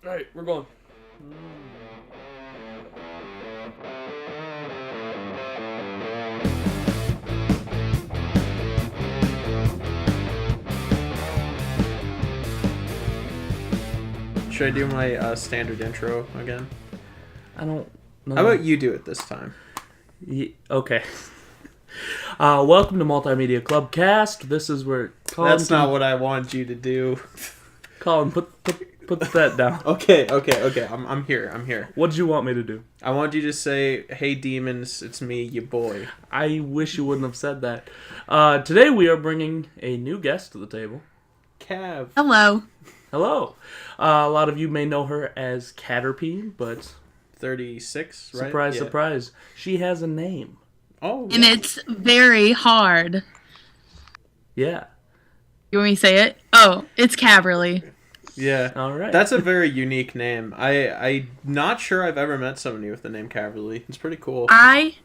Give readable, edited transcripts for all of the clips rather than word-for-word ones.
Alright, we're going. Should I do my standard intro again? I don't know. How about you do it this time? Okay. Welcome to Multimedia Club cast. This is where Colin That's not what I wanted you to do. Colin, put that down. Okay. I'm here. What did you want me to do? I want you to say, "Hey demons, it's me, your boy." I wish you wouldn't have said that. Today we are bringing a new guest to the table. Cav. Hello. Hello. A lot of you may know her as Caterpe, but 36, right? surprise, Yeah. surprise, she has a name. Oh, And it's very hard. Yeah. You want me to say it? Oh, it's Caverly. yeah. All right. That's a very unique name. I'm not sure I've ever met somebody with the name Caverly. It's pretty cool. I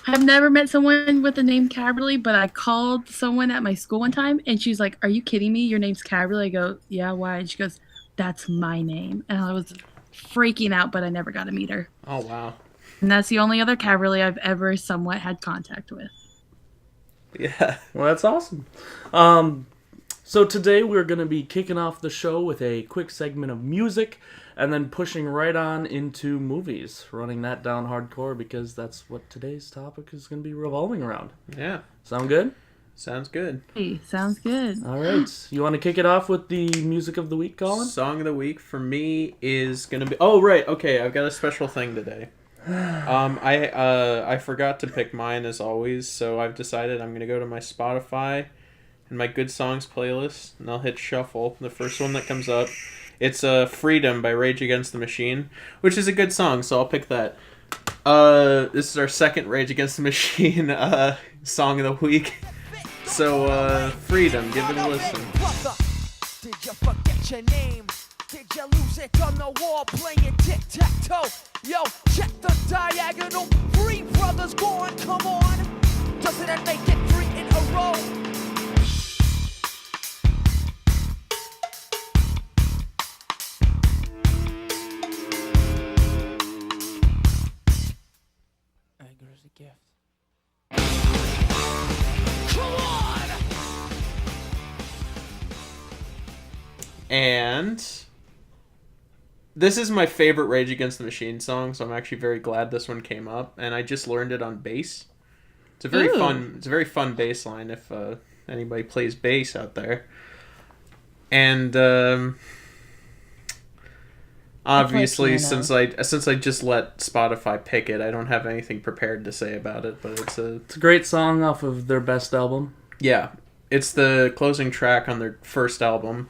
have never met someone with the name Caverly, but I called someone at my school one time, and she's like, "Are you kidding me? Your name's Caverly?" I go, "Yeah, why?" And she goes, "That's my name." And I was freaking out, but I never got to meet her. Oh, wow. And that's the only other Caverly I've ever somewhat had contact with. Yeah. Well, that's awesome. So today we're going to be kicking off the show with a quick segment of music and then pushing right on into movies, running that down hardcore because that's what today's topic is going to be revolving around. Yeah. Sound good? Sounds good. Hey, sounds good. All right. You want to kick it off with the music of the week, Colin? Song of the week for me is gonna be. Oh, right. Okay, I've got a special thing today. I forgot to pick mine as always, so I've decided I'm gonna go to my Spotify and my good songs playlist, and I'll hit shuffle. The first one that comes up, it's "Freedom" by Rage Against the Machine, which is a good song, so I'll pick that. This is our second Rage Against the Machine song of the week. So "Freedom," give it a listen. Did you forget your name? Did you lose it on the wall playing tic-tac-toe? Yo, check the diagonal. 3 brothers gone, come on. Doesn't that make it 3 in a row? Anger is a gift. Come on! And this is my favorite Rage Against the Machine song, so I'm actually very glad this one came up. And I just learned it on bass. It's a very fun. It's a very fun bass line if anybody plays bass out there. And obviously, since I just let Spotify pick it, I don't have anything prepared to say about it. But It's a great song off of their best album. yeah, it's the closing track on their first album,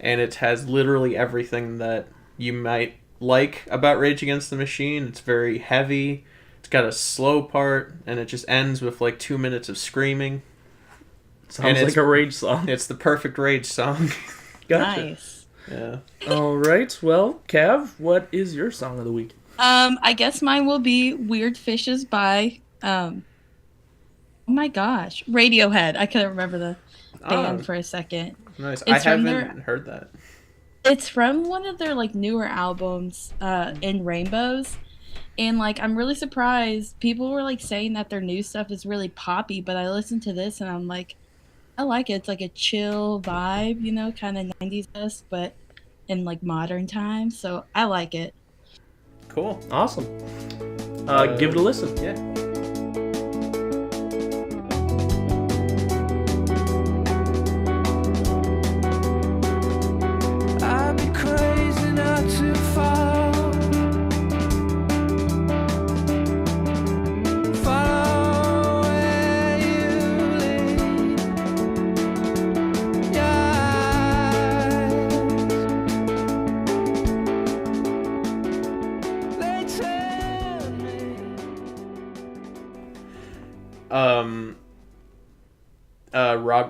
and it has literally everything that you might like about Rage Against the Machine. It's very heavy. It's got a slow part, and it just ends with like 2 minutes of screaming. Sounds like a Rage song. It's the perfect Rage song. Gotcha. Nice. Yeah. All right. Well, Cav, what is your song of the week? I guess mine will be Weird Fishes by, oh my gosh, Radiohead. I couldn't remember the band for a second. Nice. It's I from haven't heard that. It's from one of their, like, newer albums, In Rainbows. And, like, I'm really surprised. People were, like, saying that their new stuff is really poppy, but I listened to this and I'm like, I like it. It's, like, a chill vibe, you know, kind of 90s-esque, but in, like, modern times. So I like it. Cool. Awesome. Give it a listen. Yeah. I'd be crazy not to fall. Follow where you lead. Yes. They tell me.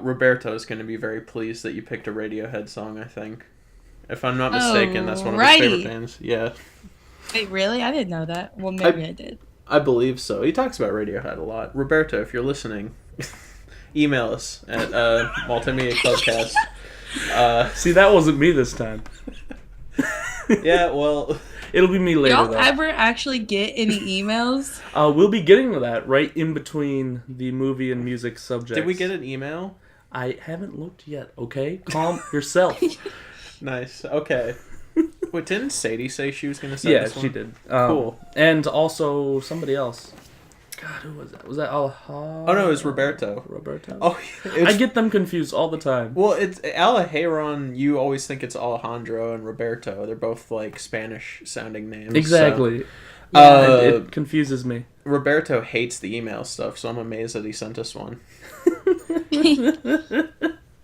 Roberto is going to be very pleased that you picked a Radiohead song, I think. If I'm not mistaken, that's one of his favorite Alrighty. bands. Yeah, Wait, really? I didn't know that. Well, maybe I did. I believe so. He talks about Radiohead a lot. Roberto, if you're listening, email us at Multimedia Clubcast. See, that wasn't me this time. Yeah, well, It'll be me later, Y'all though. ever actually get any emails? We'll be getting to that right in between the movie and music subjects. did we get an email? I haven't looked yet, okay? Calm yourself. Nice. Okay. Wait, didn't Sadie say she was gonna send Yeah, this one? she did. Cool. And also somebody else. God, who was that? Was that Alejandro? Oh no, it was Roberto. Roberto? Oh, I get them confused all the time. Well, it's Alejandro. You always think it's Alejandro and Roberto. They're both like Spanish-sounding names. Exactly. So, And it confuses me. Roberto hates the email stuff, so I'm amazed that he sent us one.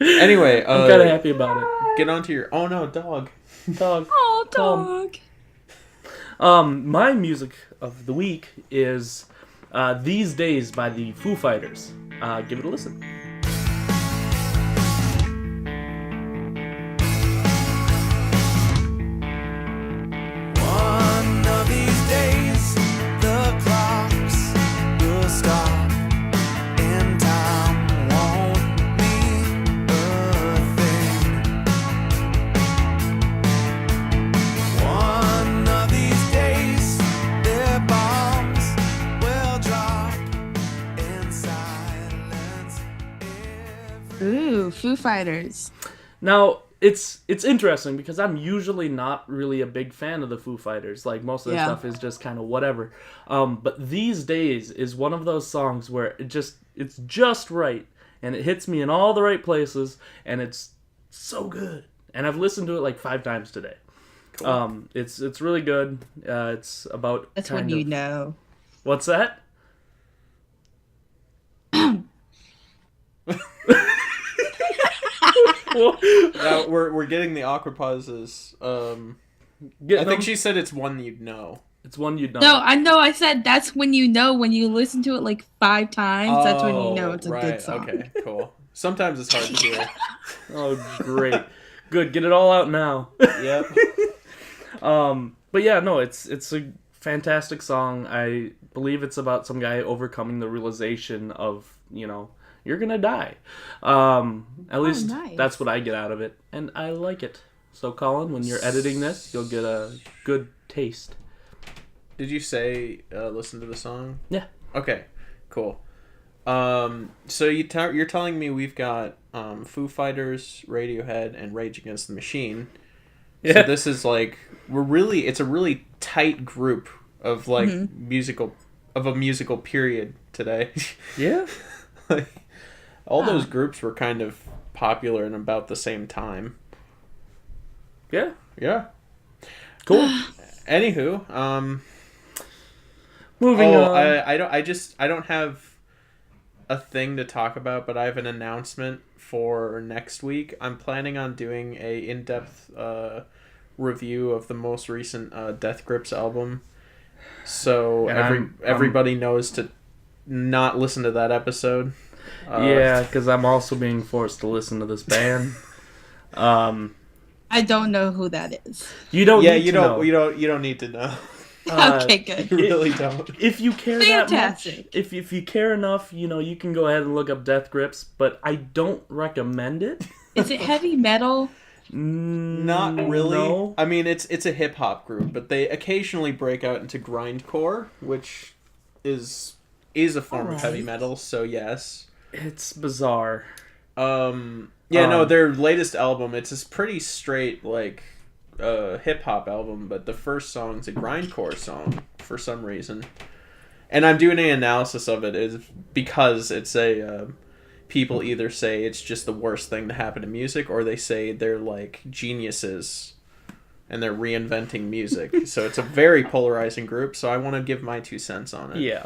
Anyway, I'm kind of happy about it. get on to your. Oh no, dog. Dog. Oh, Calm. dog. My music of the week is These Days by the Foo Fighters. Give it a listen. One of these days, the clocks will stop, and time won't mean a thing. One of these days, their bombs will drop in silence. Ooh, Foo Fighters. Now, it's interesting because I'm usually not really a big fan of the Foo Fighters. Like, most of their Yeah. stuff is just kind of whatever. But These Days is one of those songs where it's just right, and it hits me in all the right places, and it's so good. And I've listened to it like 5 times today. Cool. It's really good. It's about That's kind when you of- know. What's that? Now, we're getting the awkward pauses. I think she said it's one you'd know. It's one you know. No, I know. I said that's when you know. When you listen to it like 5 times, that's when you know it's a good song. Okay, cool. Sometimes it's hard to hear. Oh, great. Good. Get it all out now. Yep. But yeah, no, it's a fantastic song. I believe it's about some guy overcoming the realization of, you're gonna die. At least nice. that's what I get out of it, and I like it. So, Colin, when you're editing this, you'll get a good taste. Did you say listen to the song? Yeah. Okay, cool. So you're telling me we've got Foo Fighters, Radiohead, and Rage Against the Machine. Yeah. So this is like it's a really tight group of like a musical period today. Yeah. Like, all those groups were kind of popular in about the same time. Yeah. Yeah. Cool. Anywho, Moving on. I don't have a thing to talk about, but I have an announcement for next week. I'm planning on doing a in-depth review of the most recent Death Grips album. So And everybody knows to not listen to that episode. Yeah, because I'm also being forced to listen to this band. I don't know who that is. You don't. Yeah, need you to don't. know. You don't need to know. Okay, good. You really don't. If you care that Fantastic. much, if you care enough, you can go ahead and look up Death Grips, but I don't recommend it. Is it heavy metal? Not really. No. I mean, it's a hip hop group, but they occasionally break out into grindcore, which is a form of heavy metal. So yes. It's bizarre. No, their latest album, it's this pretty straight like hip hop album, but the first song's a grindcore song for some reason. And I'm doing an analysis of it is because it's a people either say it's just the worst thing to happen to music, or they say they're like geniuses and they're reinventing music. So it's a very polarizing group, so I want to give my 2 cents on it. Yeah.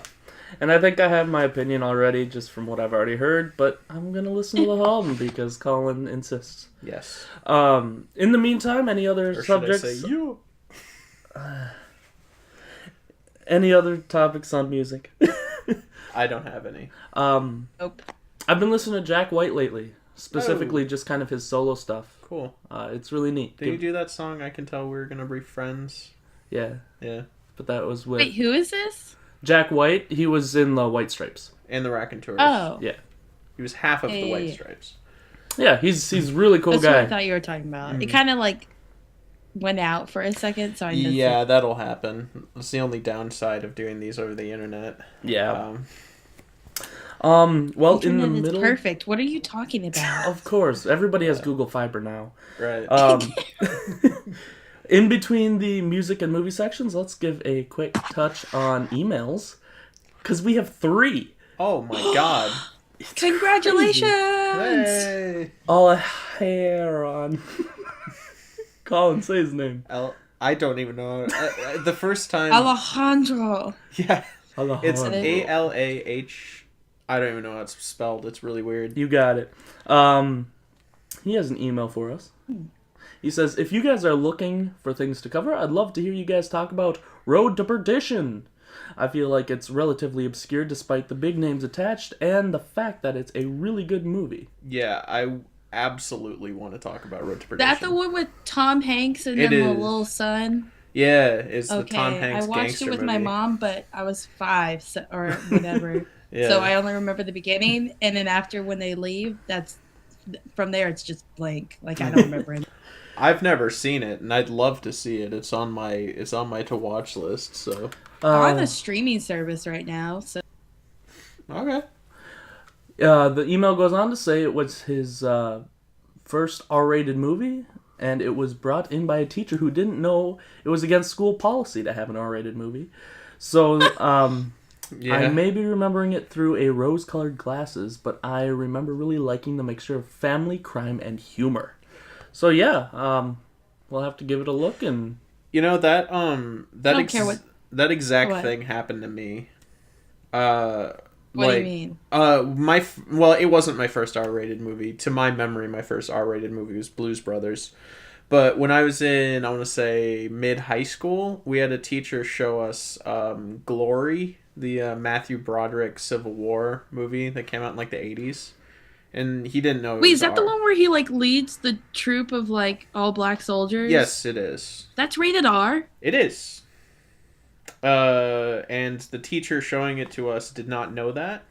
And I think I have my opinion already just from what I've already heard, but I'm going to listen to the album because Colin insists. Yes. In the meantime, any other Or subjects? should I say you? Any other topics on music? I don't have any. Nope. I've been listening to Jack White lately, specifically just kind of his solo stuff. Cool. It's really neat. Did you do that song, I Can Tell We're Gonna Be Friends? Yeah, Yeah. but that was with Wait, who is this? Jack White. He was in the White Stripes. And the Raconteurs. Oh. Yeah. He was half of the Yeah, White yeah. Stripes. Yeah, he's a really cool That's what I guy. thought you were talking about. It kind of like went out for a second, so I missed Yeah, it. that'll happen. It's the only downside of doing these over the internet. Yeah. Well, in the Internet is middle, perfect. What are you talking about? of course, everybody has Google Fiber now. Right. In between the music and movie sections, let's give a quick touch on emails, because we have 3. Oh my god. Congratulations! Hey. All a hair on. Colin, say his name. I don't even know. The first time. Alejandro. Yeah. It's Alejandro. ALAH. I don't even know how it's spelled. It's really weird. You got it. He has an email for us. He says, if you guys are looking for things to cover, I'd love to hear you guys talk about Road to Perdition. I feel like it's relatively obscure despite the big names attached and the fact that it's a really good movie. Yeah, I absolutely want to talk about Road to Perdition. That the one with Tom Hanks and It then the is. little son? Yeah, it's the Okay, Tom Hanks I watched gangster it with movie. my mom, but I was 5 or whatever. Yeah. So I only remember the beginning, and then after when they leave, from there it's just blank. Like I don't remember it. I've never seen it, and I'd love to see it. It's on my to watch list. So I'm on a streaming service right now, so okay. The email goes on to say it was his first R-rated movie, and it was brought in by a teacher who didn't know it was against school policy to have an R-rated movie. So Yeah. I may be remembering it through a rose-colored glasses, but I remember really liking the mixture of family, crime, and humor. So yeah, we'll have to give it a look. And You know that don't care what- that exact what? thing happened to me. what do you mean? It wasn't my first R-rated movie. To my memory, my first R-rated movie was Blues Brothers. But when I was in, I want to say, mid-high school, we had a teacher show us Glory, the Matthew Broderick Civil War movie that came out in like the 80s. And he didn't know it Wait, was is that the R. one where he like leads the troop of like all black soldiers? Yes, it is. That's rated R. It is. And the teacher showing it to us did not know that.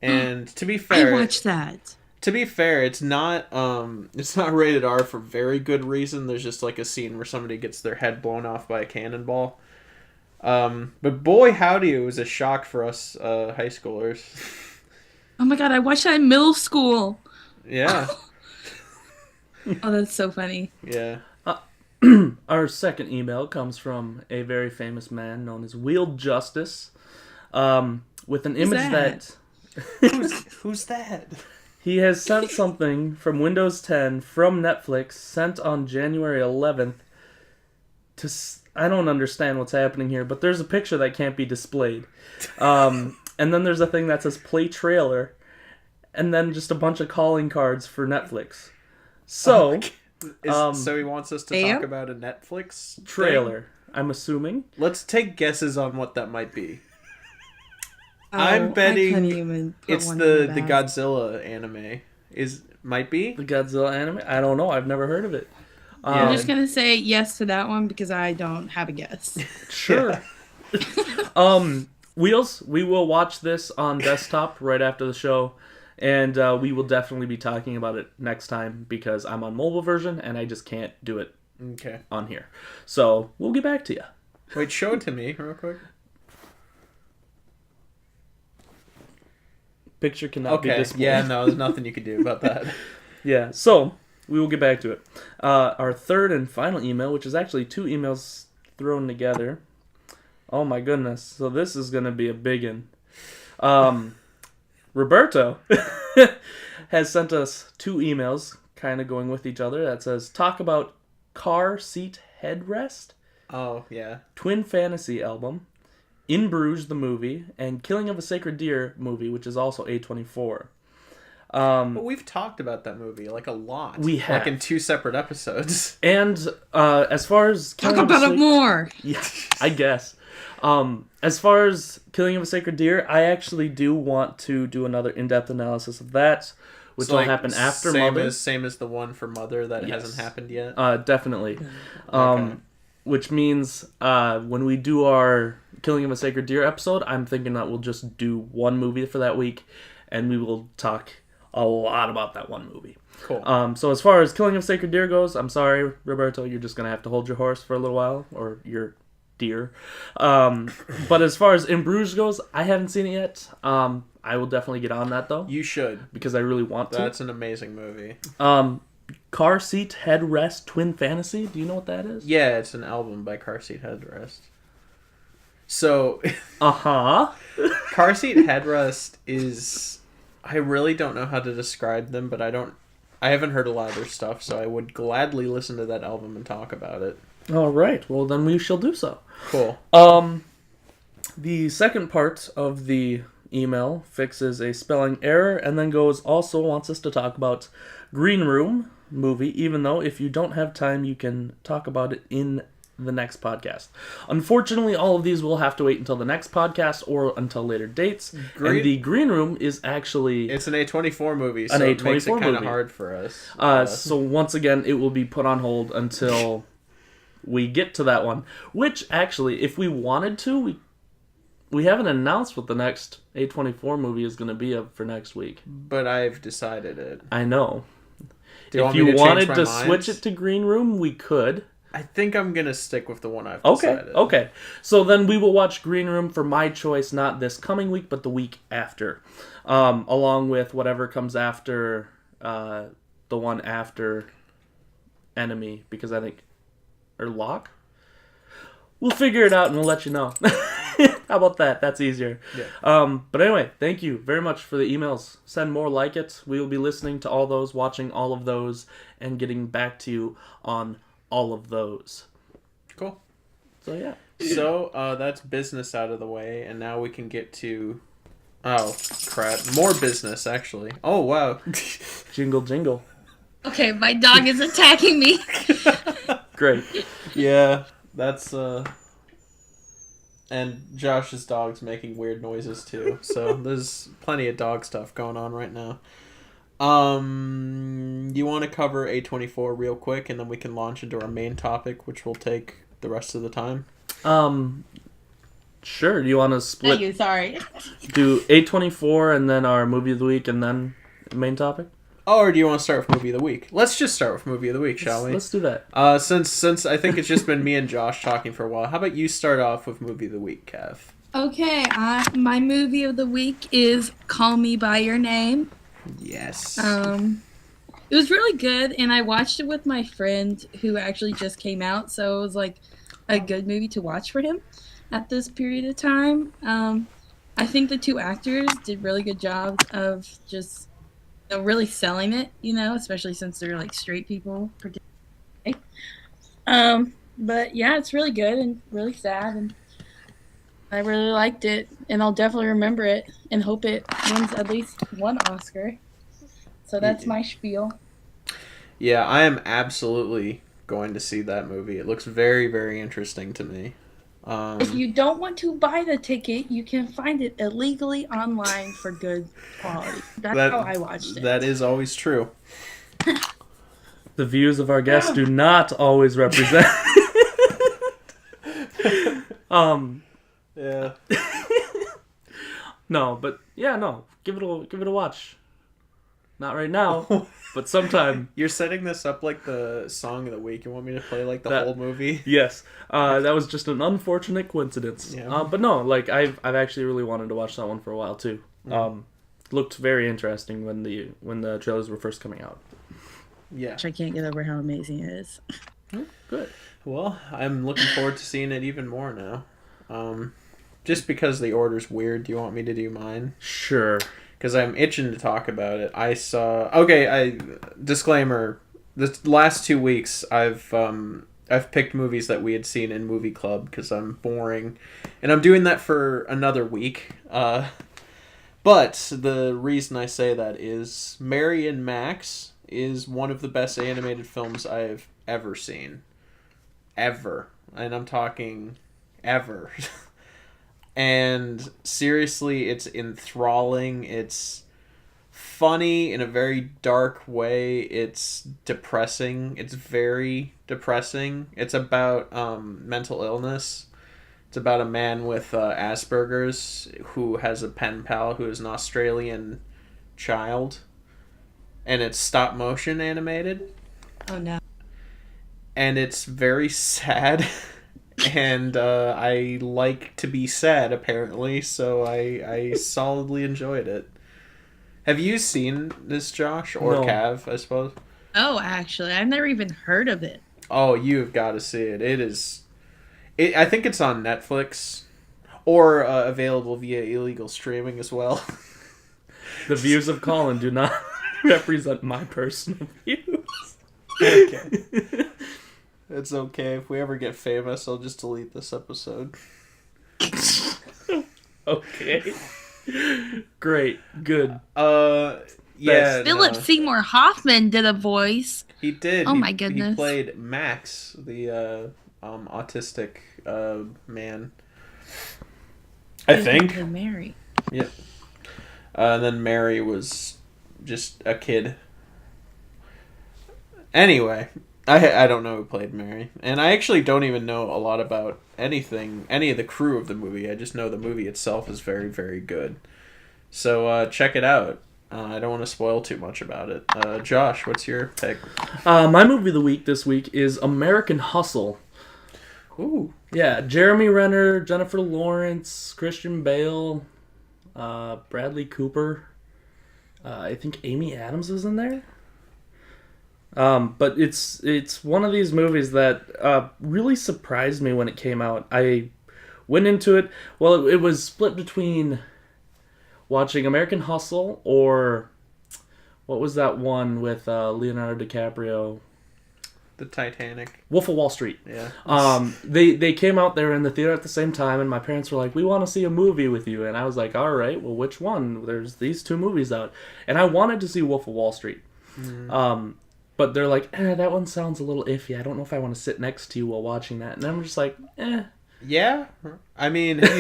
And to be fair, I watched that. to be fair, it's not rated R for very good reason. There's just like a scene where somebody gets their head blown off by a cannonball. But boy howdy, it was a shock for us high schoolers. Oh my god, I watched that in middle school. Yeah. Oh, that's so funny. Yeah. our second email comes from a very famous man known as Wield Justice, with an image that Who's that? he has sent something from Windows 10 from Netflix, sent on January 11th. I don't understand what's happening here, but there's a picture that can't be displayed. And then there's a thing that says play trailer, and then just a bunch of calling cards for Netflix. So, So he wants us to Bam? talk about a Netflix trailer, thing? I'm assuming. Let's take guesses on what that might be. Oh, I'm betting I couldn't even put It's one the in bag. Godzilla anime. Might be? The Godzilla anime? I don't know. I've never heard of it. I'm just gonna say yes to that one because I don't have a guess. Sure. Wheels, we will watch this on desktop right after the show, and we will definitely be talking about it next time because I'm on mobile version and I just can't do it Okay. on here. So we'll get back to you. Wait, show it to me real quick. Picture cannot be Okay. displayed. Yeah, no, there's nothing you can do about that. Yeah, so we will get back to it. Our third and final email, which is actually 2 emails thrown together. Oh my goodness. So this is going to be a big one. Roberto has sent us 2 emails, kind of going with each other, that says, talk about car seat headrest, Oh, yeah. Twin Fantasy album, In Bruges the movie, and Killing of a Sacred Deer movie, which is also A24. But we've talked about that movie, like, a lot. We have. Like, in 2 separate episodes. And as far as Talk about it more. Yeah, I guess. As far as Killing of a Sacred Deer, I actually do want to do another in-depth analysis of that, which will happen after Mother. Same as the one for Mother that Yes. hasn't happened yet. Definitely. Okay. Which means when we do our Killing of a Sacred Deer episode, I'm thinking that we'll just do one movie for that week, and we will talk a lot about that one movie. Cool. So as far as Killing of Sacred Deer goes, I'm sorry, Roberto, you're just gonna have to hold your horse for a little while, or your deer. But as far as In Bruges goes, I haven't seen it yet. I will definitely get on that though. You should. Because I really want to. That's an amazing movie. Car Seat Headrest Twin Fantasy. Do you know what that is? Yeah, it's an album by Car Seat Headrest. So, Car Seat Headrest is... I really don't know how to describe them, but I haven't heard a lot of their stuff, so I would gladly listen to that album and talk about it. All right. Well, then we shall do so. Cool. The second part of the email fixes a spelling error and then also wants us to talk about Green Room movie, even though if you don't have time, you can talk about it in the next podcast. Unfortunately, all of these will have to wait until the next podcast or until later dates. And the Green Room is actually... It's an A24 movie, so it makes it kind of hard for us. So once again, it will be put on hold until we get to that one. Which, actually, if we wanted to, we haven't announced what the next A24 movie is going to be for next week. But I've decided it. I know. If you wanted to switch it to Green Room, we could. I think I'm going to stick with the one I've decided. Okay. So then we will watch Green Room for my choice, not this coming week, but the week after. Along with whatever comes after the one after Enemy, because I think... Or Lock? We'll figure it out and we'll let you know. How about that? That's easier. Yeah. But anyway, thank you very much for the emails. Send more like it. We will be listening to all those, watching all of those, and getting back to you on all of those. Cool. So, yeah. So, that's business out of the way, and now we can get to... Oh, crap. More business, actually. Oh, wow. Jingle, jingle. Okay, my dog is attacking me. Great. Yeah, that's... And Josh's dog's making weird noises, too. So, there's plenty of dog stuff going on right now. You want to cover A24 real quick, and then we can launch into our main topic, which will take the rest of the time? Sure. Do you want to split? Thank you, sorry. Do A24 and then our movie of the week and then main topic? Oh, or do you want to start with movie of the week? Let's just start with movie of the week, shall we? Let's do that. Since I think it's just been me and Josh talking for a while, how about you start off with movie of the week, Kev? Okay, my movie of the week is Call Me By Your Name. Yes. It was really good, and I watched it with my friend who actually just came out, so it was like a good movie to watch for him at this period of time. I think the two actors did really good jobs of just really selling it, especially since they're like straight people. But yeah, it's really good and really sad, and I really liked it, and I'll definitely remember it and hope it wins at least one Oscar. So that's my spiel. Yeah, I am absolutely going to see that movie. It looks very, very interesting to me. If you don't want to buy the ticket, you can find it illegally online for good quality. That's how I watched it. That is always true. The views of our guests do not always represent. Yeah. No, but yeah, no. Give it a watch. Not right now, but sometime. You're setting this up like the song of the week. You want me to play like the whole movie? Yes. That was just an unfortunate coincidence. Yeah. But no, like I've actually really wanted to watch that one for a while too. Looked very interesting when the trailers were first coming out. Yeah. I can't get over how amazing it is. Good. Well, I'm looking forward to seeing it even more now. Just because the order's weird, do you want me to do mine? Sure. Because I'm itching to talk about it. Disclaimer, the last 2 weeks I've picked movies that we had seen in movie club because I'm boring, and I'm doing that for another week. But the reason I say that is Mary and Max is one of the best animated films I've ever seen. Ever. And I'm talking ever. And seriously, it's enthralling. It's funny in a very dark way. It's depressing. It's very depressing. It's about mental illness. It's about a man with Asperger's who has a pen pal who is an Australian child. and it's stop motion animated, Oh no. and it's very sad. And I like to be sad, apparently, so I solidly enjoyed it. Have you seen this, Josh? Or No. Cav, I suppose? Oh, actually, I've never even heard of it. Oh, you've got to see it. It is... I think it's on Netflix, or available via illegal streaming as well. The views of Colin do not represent my personal views. Okay. It's okay. If we ever get famous, I'll just delete this episode. Okay. Great. Good. Yeah. Philip no. Seymour Hoffman did a voice. He did. Oh He- my He goodness. played Max, the autistic man. I He was gonna think. play Mary. Yep. And then Mary was just a kid. Anyway, I don't know who played Mary, and I actually don't even know a lot about any of the crew of the movie. I just know the movie itself is very, very good. So check it out. I don't want to spoil too much about it. Josh, what's your pick? My movie of the week this week is American Hustle. Ooh. Yeah, Jeremy Renner, Jennifer Lawrence, Christian Bale, Bradley Cooper. I think Amy Adams was in there. But it's one of these movies that really surprised me when it came out. I went into it, well, it was split between watching American Hustle or what was that one with Leonardo DiCaprio? The Titanic. Wolf of Wall Street. Yeah. They came out there in the theater at the same time, and my parents were like, "We want to see a movie with you," and I was like, "All right, well, which one? There's these two movies out," and I wanted to see Wolf of Wall Street. But they're like, that one sounds a little iffy. I don't know if I want to sit next to you while watching that. And I'm just like, Yeah. I mean, have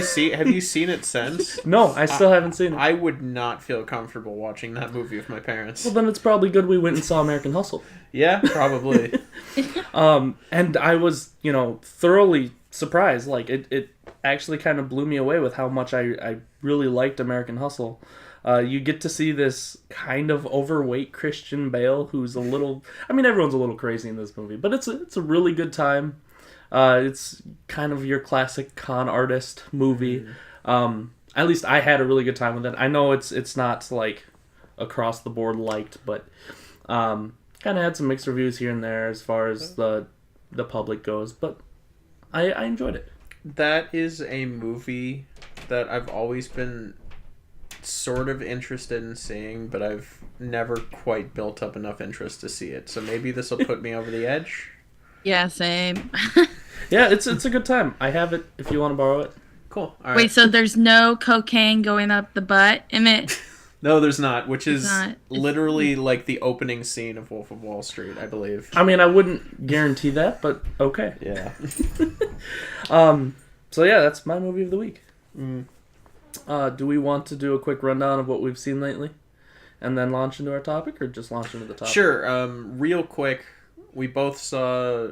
you seen it since? No, I still haven't seen it. I would not feel comfortable watching that movie with my parents. Well, then it's probably good we went and saw American Hustle. Yeah, probably. And I was, thoroughly surprised. Like, it actually kind of blew me away with how much I really liked American Hustle. You get to see this kind of overweight Christian Bale who's a little... I mean, everyone's a little crazy in this movie, but it's a really good time. It's kind of your classic con artist movie. At least I had a really good time with it. I know it's not, like, across the board liked, but kind of had some mixed reviews here and there as far as the public goes, but I enjoyed it. That is a movie that I've always been sort of interested in seeing, but I've never quite built up enough interest to see it. So maybe this will put me over the edge. Yeah, same. Yeah, it's a good time. I have it if you want to borrow it. Cool. All right. Wait, so there's no cocaine going up the butt in it? No, there's not, which is not. literally like the opening scene of Wolf of Wall Street, I believe. I mean, I wouldn't guarantee that, but okay. Yeah. So yeah, that's my movie of the week. Do we want to do a quick rundown of what we've seen lately? And then launch into our topic, or just launch into the topic? Sure. Real quick, we both saw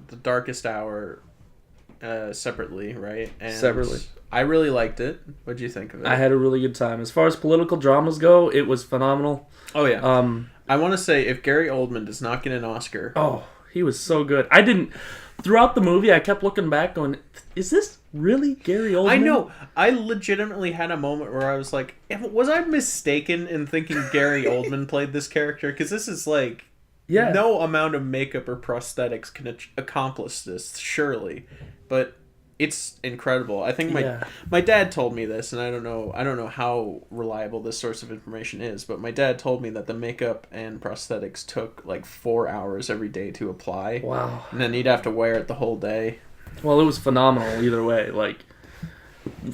The Darkest Hour separately, right? And Separately. I really liked it. What'd you think of it? I had a really good time. As far as political dramas go, it was phenomenal. Oh, yeah. I want to say, if Gary Oldman does not get an Oscar... Oh, he was so good. I didn't... Throughout the movie, I kept looking back going, is this really Gary Oldman? I know. I legitimately had a moment where I was like, was I mistaken in thinking Gary Oldman played this character? Because this is like... Yeah. No amount of makeup or prosthetics can accomplish this, surely. But it's incredible. I think my dad told me this, and I don't know how reliable this source of information is, but my dad told me that the makeup and prosthetics took like 4 hours every day to apply. Wow. And then he'd have to wear it the whole day. Well, it was phenomenal either way. Like,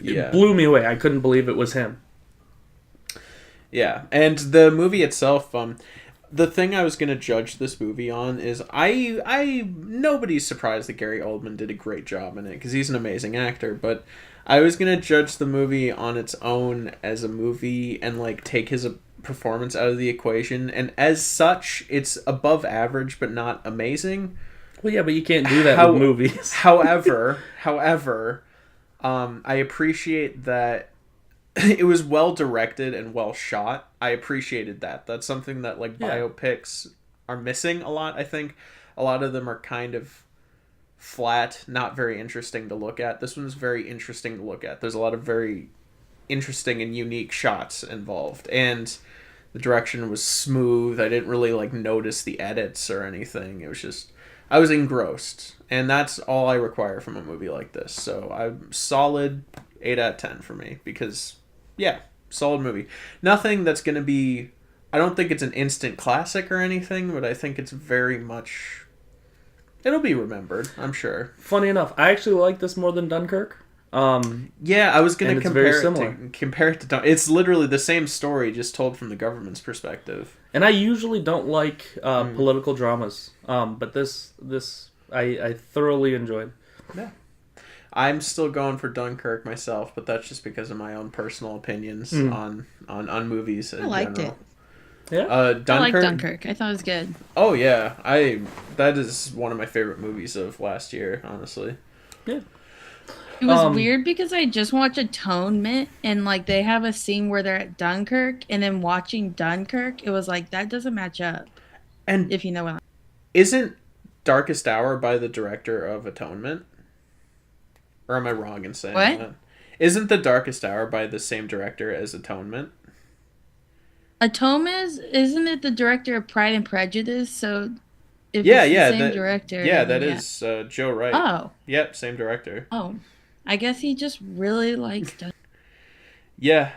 Yeah. it blew me away. I couldn't believe it was him. Yeah. And the movie itself, the thing I was going to judge this movie on is nobody's surprised that Gary Oldman did a great job in it because he's an amazing actor, but I was going to judge the movie on its own as a movie and like take his performance out of the equation, and as such it's above average but not amazing. Well, yeah, but you can't do that with movies. However, I appreciate that it was well directed and well shot. I appreciated that. That's something that like Yeah. biopics are missing a lot. I think a lot of them are kind of flat, not very interesting to look at. This one's very interesting to look at. There's a lot of very interesting and unique shots involved, and the direction was smooth. I didn't really like notice the edits or anything. It was just I was engrossed, and that's all I require from a movie like this. So I'm solid 8 out of 10 for me because yeah, solid movie. Nothing that's going to be I don't think it's an instant classic or anything, but I think it's very much it'll be remembered, I'm sure. Funny enough, I actually like this more than Dunkirk. Yeah, I was going to And it's very compare it to It's literally the same story, just told from the government's perspective. And I usually don't like political dramas, but this I thoroughly enjoyed. Yeah. I'm still going for Dunkirk myself, but that's just because of my own personal opinions on movies in I liked general. Yeah, Dunkirk. I like Dunkirk. I thought it was good. Oh yeah, that is one of my favorite movies of last year, honestly. yeah. It was weird because I just watched Atonement, and like they have a scene where they're at Dunkirk, and then watching Dunkirk, it was like that doesn't match up. And If you know what isn't Darkest Hour by the director of Atonement? Or am I wrong in saying What? that? Isn't The Darkest Hour by the same director as Atonement? Atonement isn't it the director of Pride and Prejudice? So if Yeah, it's the yeah, same director, Yeah, then that is Joe Wright. Oh, Yep, same director. oh, I guess he just really likes Dunkirk. Yeah.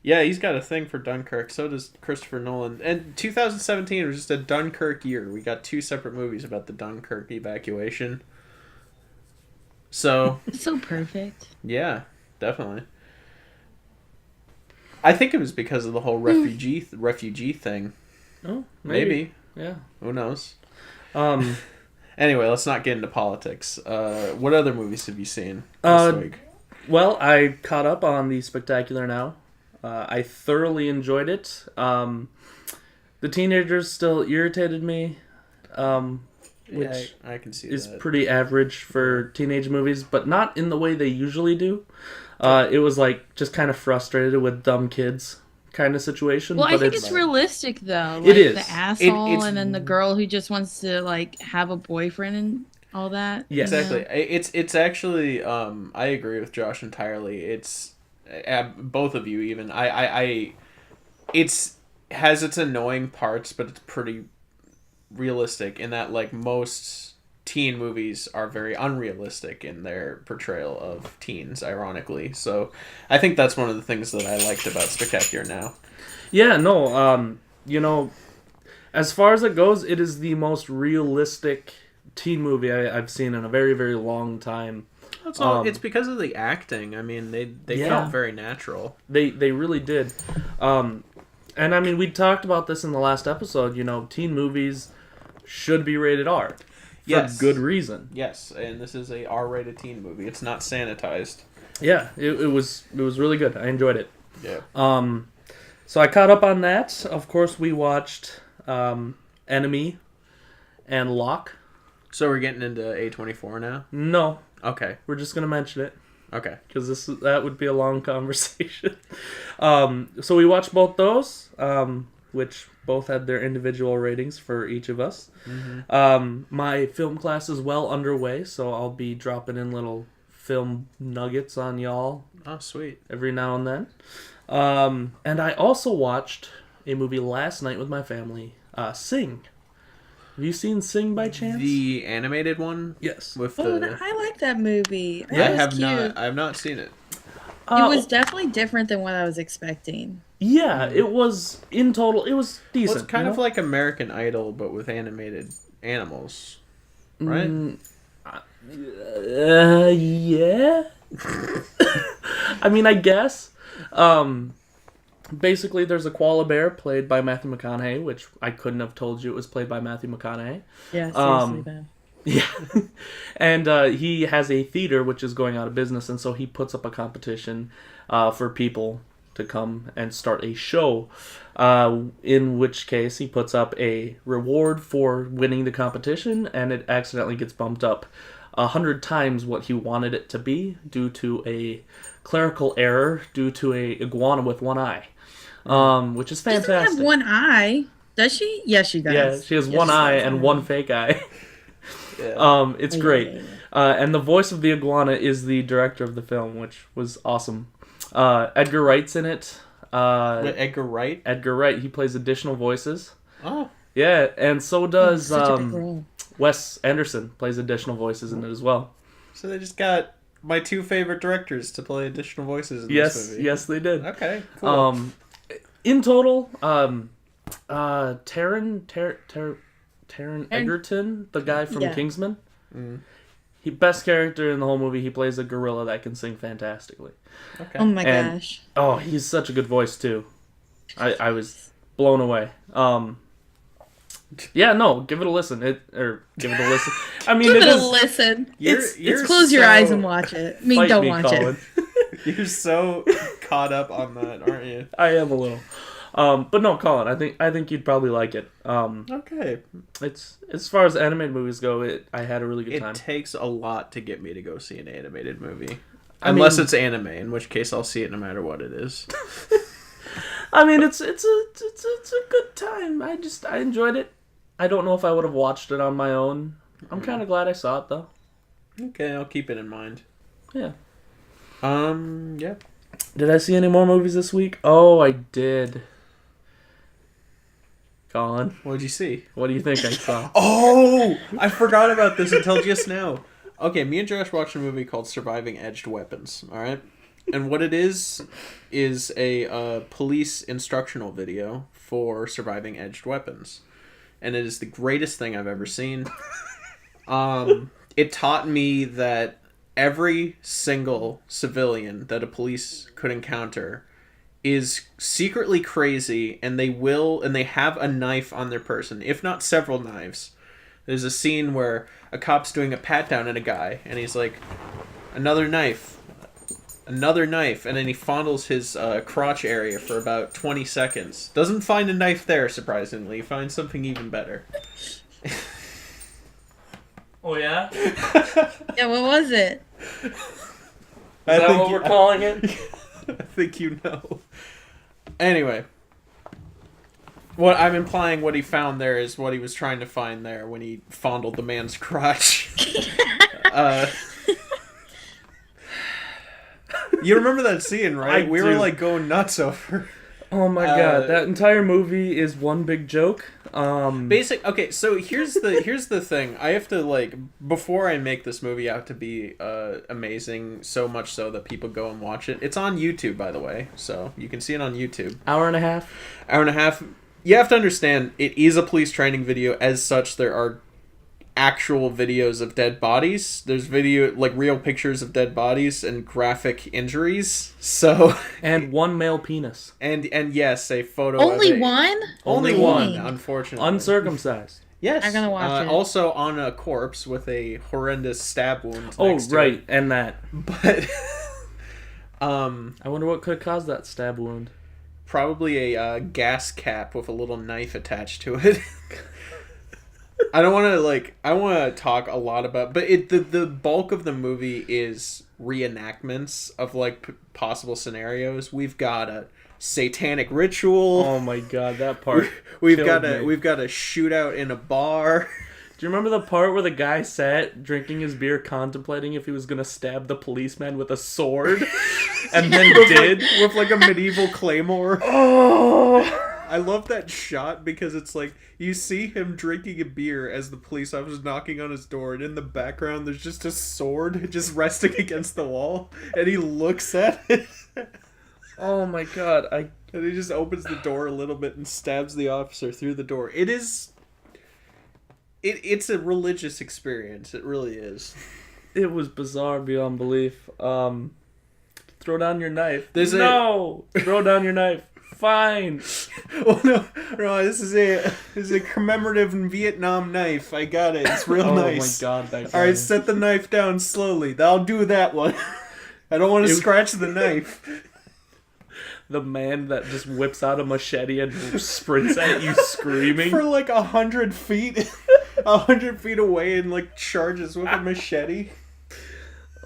Yeah, he's got a thing for Dunkirk. So does Christopher Nolan. And 2017 was just a Dunkirk year. We got 2 separate movies about the Dunkirk evacuation. So, It's so perfect. yeah, definitely. I think it was because of the whole refugee thing. Oh, Maybe. Yeah. Who knows? Um, Anyway, let's not get into politics. What other movies have you seen this week? well, I caught up on the Spectacular Now. I thoroughly enjoyed it. The teenagers still irritated me, which I can see is that. pretty average for teenage movies, but not in the way they usually do. It was like just kind of frustrated with dumb kids kind of situation. Well, but I think it's realistic though. Like, It is. the asshole, it's- and then the girl who just wants to like have a boyfriend and all that. Yeah. Exactly. You know? It's actually I agree with Josh entirely. It's both of you even. It's has its annoying parts, but it's pretty realistic in that like most teen movies are very unrealistic in their portrayal of teens, ironically. So I think that's one of the things that I liked about Spectacular Now. Yeah, no, as far as it goes, it is the most realistic teen movie I've seen in a very, very long time. That's all. It's because of the acting. I mean, they Yeah. felt very natural. They really did. And I mean, we talked about this in the last episode, teen movies should be rated R. For Yes. good reason. Yes, and this is a R-rated teen movie. It's not sanitized. Yeah, it was really good. I enjoyed it. Yeah. So I caught up on that. Of course, we watched Enemy and Locke. So we're getting into A24 now? No, Okay. we're just gonna mention it Okay. because that would be a long conversation. So we watched both those, which both had their individual ratings for each of us. Mm-hmm. My film class is well underway, so I'll be dropping in little film nuggets on y'all Oh, sweet. every now and then. And I also watched a movie last night with my family, Sing. Have you seen Sing by chance? The animated one Yes. with Oh, the I like that movie. I That was have cute. not. I've not seen it. It was definitely different than what I was expecting. Yeah, it was, in total, it was decent. Well, it's kind you of know? like American Idol, but with animated animals, right? Yeah. I mean, I guess. Basically, there's a koala bear played by Matthew McConaughey, which I couldn't have told you it was played by Matthew McConaughey. Yeah, Um, seriously, though. Yeah. And he has a theater which is going out of business, and so he puts up a competition for people to come and start a show, in which case he puts up a reward for winning the competition, and it accidentally gets bumped up 100 times what he wanted it to be due to a clerical error due to a iguana with one eye, which is She doesn't fantastic. have one eye. Does she? Yes, she does. Yeah, she has Yes, one she eye does. and one fake eye. Yeah. It's Yeah, great. yeah, yeah. And the voice of the iguana is the director of the film, which was awesome. Edgar Wright's in it. Wait, Edgar Wright? Edgar Wright, he plays additional voices. Oh. Yeah, and so does Such a big role. Wes Anderson plays additional voices in it as well. So they just got my two favorite directors to play additional voices in this Yes, movie. yes, they did. Okay, cool. In total, Taron Egerton, the guy from Yeah. Kingsman, he best character in the whole movie. He plays a gorilla that can sing fantastically. Okay. Oh my and- gosh. Oh, he's such a good voice too. I was blown away. Yeah, no, give it a listen. Give it a listen. I mean, Give it is, a listen. You're Close your so- eyes and watch it. I mean, fight don't me, watch Colin. it. You're so caught up on that, aren't you? I am a little. But no, Colin, I think you'd probably like it. Okay. It's as far as animated movies go, I had a really good It time. takes a lot to get me to go see an animated movie. I Unless mean- it's anime, in which case I'll see it no matter what it is. I mean, it's a good time. I enjoyed it. I don't know if I would have watched it on my own. I'm kind of glad I saw it though. Okay, I'll keep it in mind. Yeah. Yeah. Did I see any more movies this week? Oh, I did. Colin, What'd you see? what do you think I saw? Oh! I forgot about this until just now. Okay, me and Josh watched a movie called Surviving Edged Weapons, alright? And what it is a police instructional video for surviving edged weapons. And it is the greatest thing I've ever seen. It taught me that every single civilian that a police could encounter is secretly crazy, and they have a knife on their person, if not several knives. There's a scene where a cop's doing a pat down at a guy, and he's like, another knife, and then he fondles his crotch area for about 20 seconds. Doesn't find a knife there, surprisingly. He finds something even better. Oh yeah? Yeah, what was it? Is that what we're calling it? I think you know. Anyway. What I'm implying what he found there is what he was trying to find there when he fondled the man's crotch. You remember that scene, right? I We were do. like going nuts over. Oh my god, that entire movie is one big joke. Okay, so here's the thing. I have to before I make this movie out to be amazing, so much so that people go and watch it. It's on YouTube, by the way, so you can see it on YouTube. Hour and a half. Hour and a half. You have to understand, it is a police training video. As such, there are actual videos of dead bodies. There's real pictures of dead bodies and graphic injuries. So And one male penis. and yes, a photo. Only of one? Only Only one, one. unfortunately. Uncircumcised. Yes, I'm gonna watch it. Also on a corpse with a horrendous stab wound. Oh, next to right, it. and that. But I wonder what could have caused that stab wound. probably a gas cap with a little knife attached to it. I don't want to talk a lot about, but the bulk of the movie is reenactments of possible scenarios. We've got a satanic ritual. Oh my god, that part. We've killed got me. a shootout in a bar. Do you remember the part where the guy sat drinking his beer, contemplating if he was gonna stab the policeman with a sword, and then did? with a medieval claymore. Oh! I love that shot because it's you see him drinking a beer as the police officer's knocking on his door, and in the background there's just a sword just resting against the wall, and he looks at it. Oh my god, And he just opens the door a little bit and stabs the officer through the door. It's a religious experience. It really is. it was bizarre beyond belief. Throw down your knife. Throw down your knife. Fine. Oh no, this is a commemorative Vietnam knife. I got it. It's real nice. Oh my god, that guy. All right, set the knife down slowly. I'll do that one. I don't want to scratch the knife. The man that just whips out a machete and sprints at you screaming. For 100 feet. 100 feet away and like charges with a machete.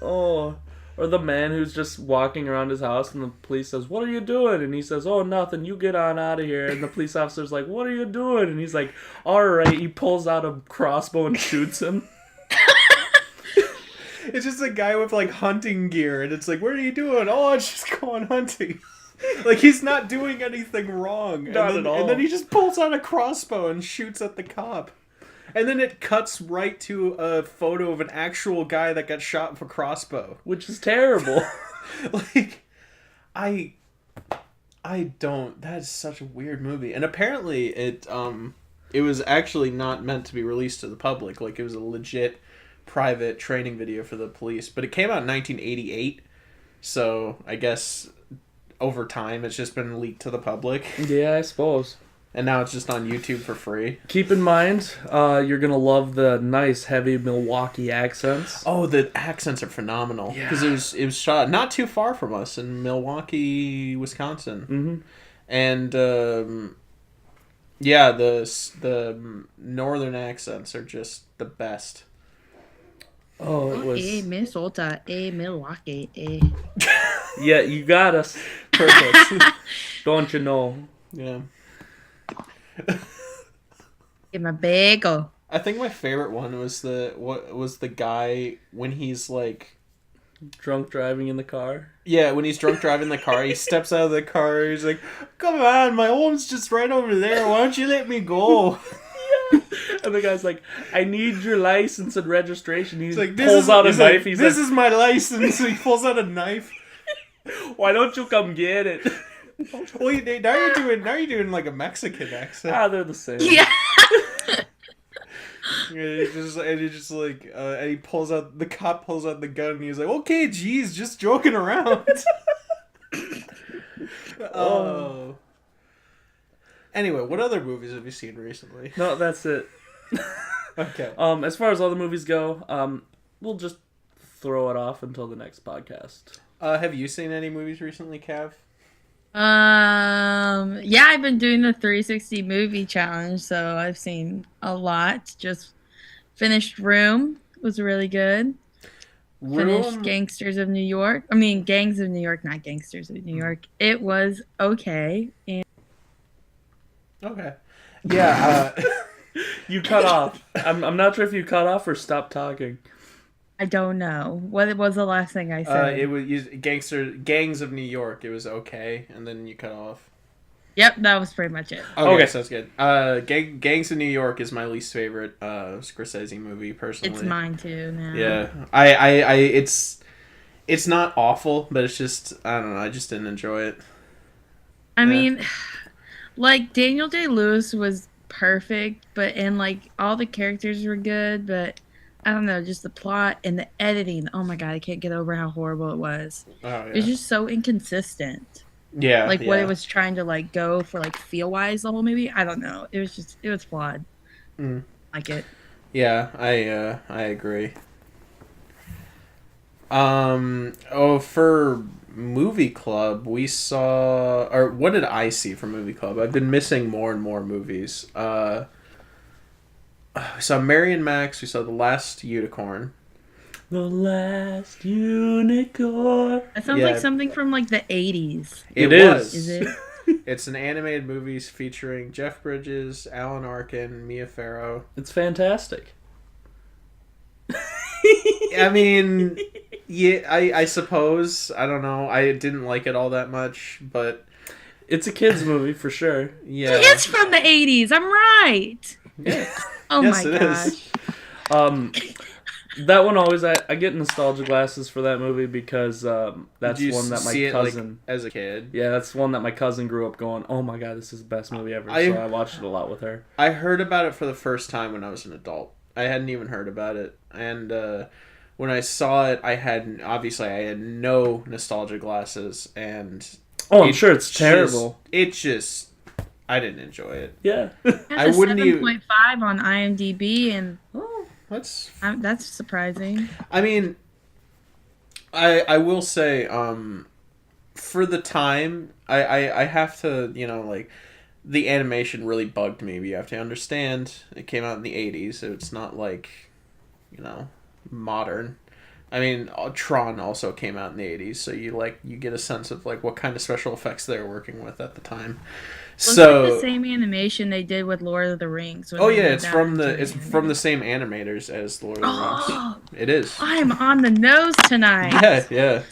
Oh, or the man who's just walking around his house and the police says, "What are you doing?" And he says, "Oh, nothing. You get on out of here." And the police officer's like, "What are you doing?" And he's like, "All right." He pulls out a crossbow and shoots him. It's just a guy with like hunting gear, and it's like, "What are you doing?" "Oh, I'm just going hunting." Like he's not doing anything wrong. Not at all. And then he just pulls out a crossbow and shoots at the cop. And then it cuts right to a photo of an actual guy that got shot with a crossbow. Which is terrible. Like, I don't. That's such a weird movie. And apparently it was actually not meant to be released to the public. Like, it was a legit private training video for the police. But it came out in 1988. So I guess over time it's just been leaked to the public. Yeah, I suppose. And now it's just on YouTube for free. Keep in mind, you're going to love the nice, heavy Milwaukee accents. Oh, the accents are phenomenal. Because it was shot not too far from us in Milwaukee, Wisconsin. Mm-hmm. And, yeah, the northern accents are just the best. Oh, it was... Minnesota, Milwaukee, Yeah, you got us. Perfect. Don't you know? Yeah. Give my bagel. I think my favorite one was the guy when he's like Drunk driving in the car. Yeah, when he's drunk driving the car, he steps out of the car, he's like, "Come on, my home's just right over there, why don't you let me go?" And the guy's like, "I need your license and registration." He like, pulls out a knife. Like, "This is my license." He pulls out a knife. "Why don't you come get it?" Well, now you're doing like a Mexican accent. Ah, they're the same. Yeah. And he just like, and he pulls out, the cop pulls out the gun, and he's like, "Okay, geez, just joking around." Oh. Anyway, what other movies have you seen recently? No, that's it. Okay. As far as other movies go, we'll just throw it off until the next podcast. Have you seen any movies recently, Cav? Yeah, I've been doing the 360 movie challenge, so I've seen a lot. Just finished Room, was really good. Finished Gangs of New York, not Gangsters of New York. It was okay. And Okay. Yeah. You cut off. I'm not sure if you cut off or stopped talking. I don't know. What was the last thing I said? It was Gangs of New York. It was okay, and then you cut off. Yep, that was pretty much it. Okay, so that's good. Gangs of New York is my least favorite Scorsese movie, personally. It's mine too now. Yeah, I it's not awful, but it's just, I don't know, I just didn't enjoy it. I mean, like, Daniel Day-Lewis was perfect, and like all the characters were good, but I don't know, just the plot and the editing. Oh my god, I can't get over how horrible it was. Oh, yeah. It was just so inconsistent. Yeah, like what it was trying to like go for, like feel wise, the whole movie. I don't know. It was flawed. Like it. Yeah, I agree. For Movie Club, we saw, or what did I see for Movie Club? I've been missing more and more movies. We saw Mary and Max. We saw The Last Unicorn. The Last Unicorn. That sounds like something from like the 80s. It is. Is it? It's an animated movie featuring Jeff Bridges, Alan Arkin, Mia Farrow. It's fantastic. I mean, yeah, I suppose. I don't know. I didn't like it all that much, but it's a kids movie for sure. Yeah, it is from the 80s. I'm right. Yeah. Oh yes, my gosh. That one always, I get nostalgia glasses for that movie because that's one that my cousin, like, as a kid. Yeah, that's one that my cousin grew up going, "Oh my god, this is the best movie ever." So I watched it a lot with her. I heard about it for the first time when I was an adult. I hadn't even heard about it, and when I saw it, I had no nostalgia glasses, and I'm sure it's terrible. I didn't enjoy it. Yeah, I wouldn't 7.5 on IMDb, and that's surprising. I mean, I will say, for the time, I have to, the animation really bugged me. But you have to understand, it came out in the 80s, so it's not like, modern. I mean, Tron also came out in the 80s, so you get a sense of like what kind of special effects they were working with at the time. Was So it the same animation they did with Lord of the Rings? oh yeah, it's from the same animators as Lord of the Rings. It is. I'm on the nose tonight. Yeah.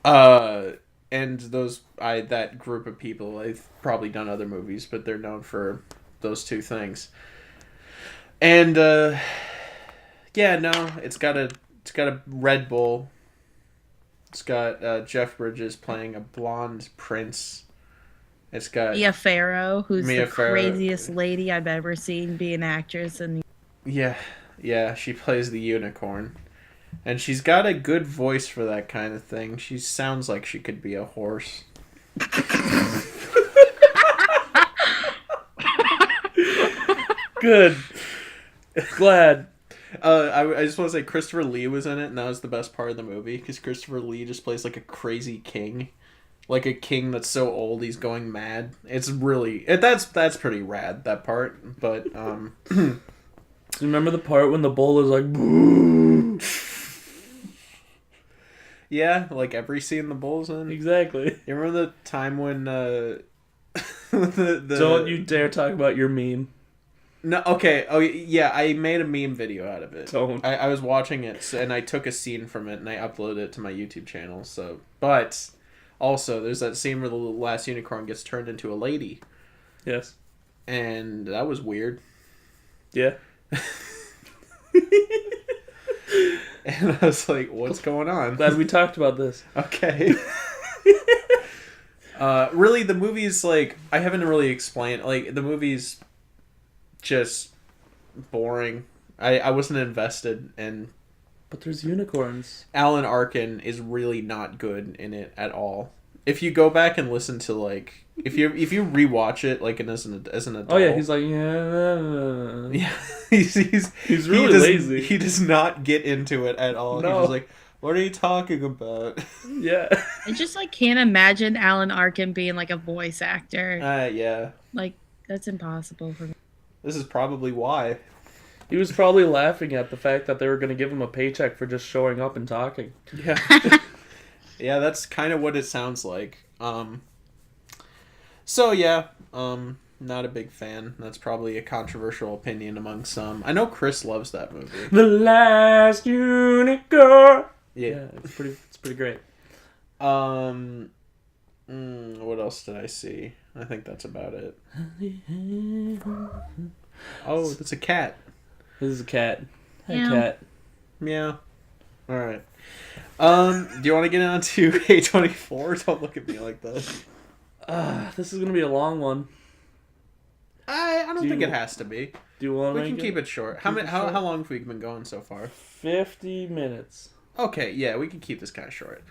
And that group of people, they've probably done other movies, but they're known for those two things. And it's got a Red Bull. It's got Jeff Bridges playing a blonde prince. It's got Mia Farrow, who's Mia the Farrow. craziest lady I've ever seen be an actress. And yeah, she plays the unicorn. And she's got a good voice for that kind of thing. She sounds like she could be a horse. Good. Glad. I just want to say Christopher Lee was in it, and that was the best part of the movie, because Christopher Lee just plays like a crazy king. Like a king that's so old he's going mad. It's really... That's pretty rad, that part. But, Remember the part when the bull is like, boo? Yeah, like every scene the bull's in. Exactly. You remember the time when, Don't you dare talk about your meme. No, okay. Oh, yeah, I made a meme video out of it. Don't. I was watching it, and I took a scene from it, and I uploaded it to my YouTube channel, so... But... Also, there's that scene where the last unicorn gets turned into a lady. Yes. And that was weird. Yeah. And I was like, what's going on? Glad we talked about this. Okay. Really, the movie's like... I haven't really explained... Like, the movie's just boring. I wasn't invested in... But there's unicorns. Alan Arkin is really not good in it at all. If you go back and listen to like, if you rewatch it like as an adult. Oh yeah, he's like yeah. He's really lazy. He does not get into it at all. No. He's just like, what are you talking about? Yeah. I just like can't imagine Alan Arkin being like a voice actor. Yeah. Like that's impossible for me. This is probably why. He was probably laughing at the fact that they were going to give him a paycheck for just showing up and talking. Yeah. Yeah, that's kind of what it sounds like. So yeah, not a big fan. That's probably a controversial opinion among some. I know Chris loves that movie. The Last Unicorn. Yeah, it's pretty great. What else did I see? I think that's about it. Oh, that's a cat. This is a cat. Hi, Meow. cat. Meow. All right. Do you want to get on to A24? Don't look at me like that. This is gonna be a long one. I don't think it has to be. Do you want to? We can keep it short. How long have we been going so far? 50 minutes. Okay, yeah, we can keep this kind of short.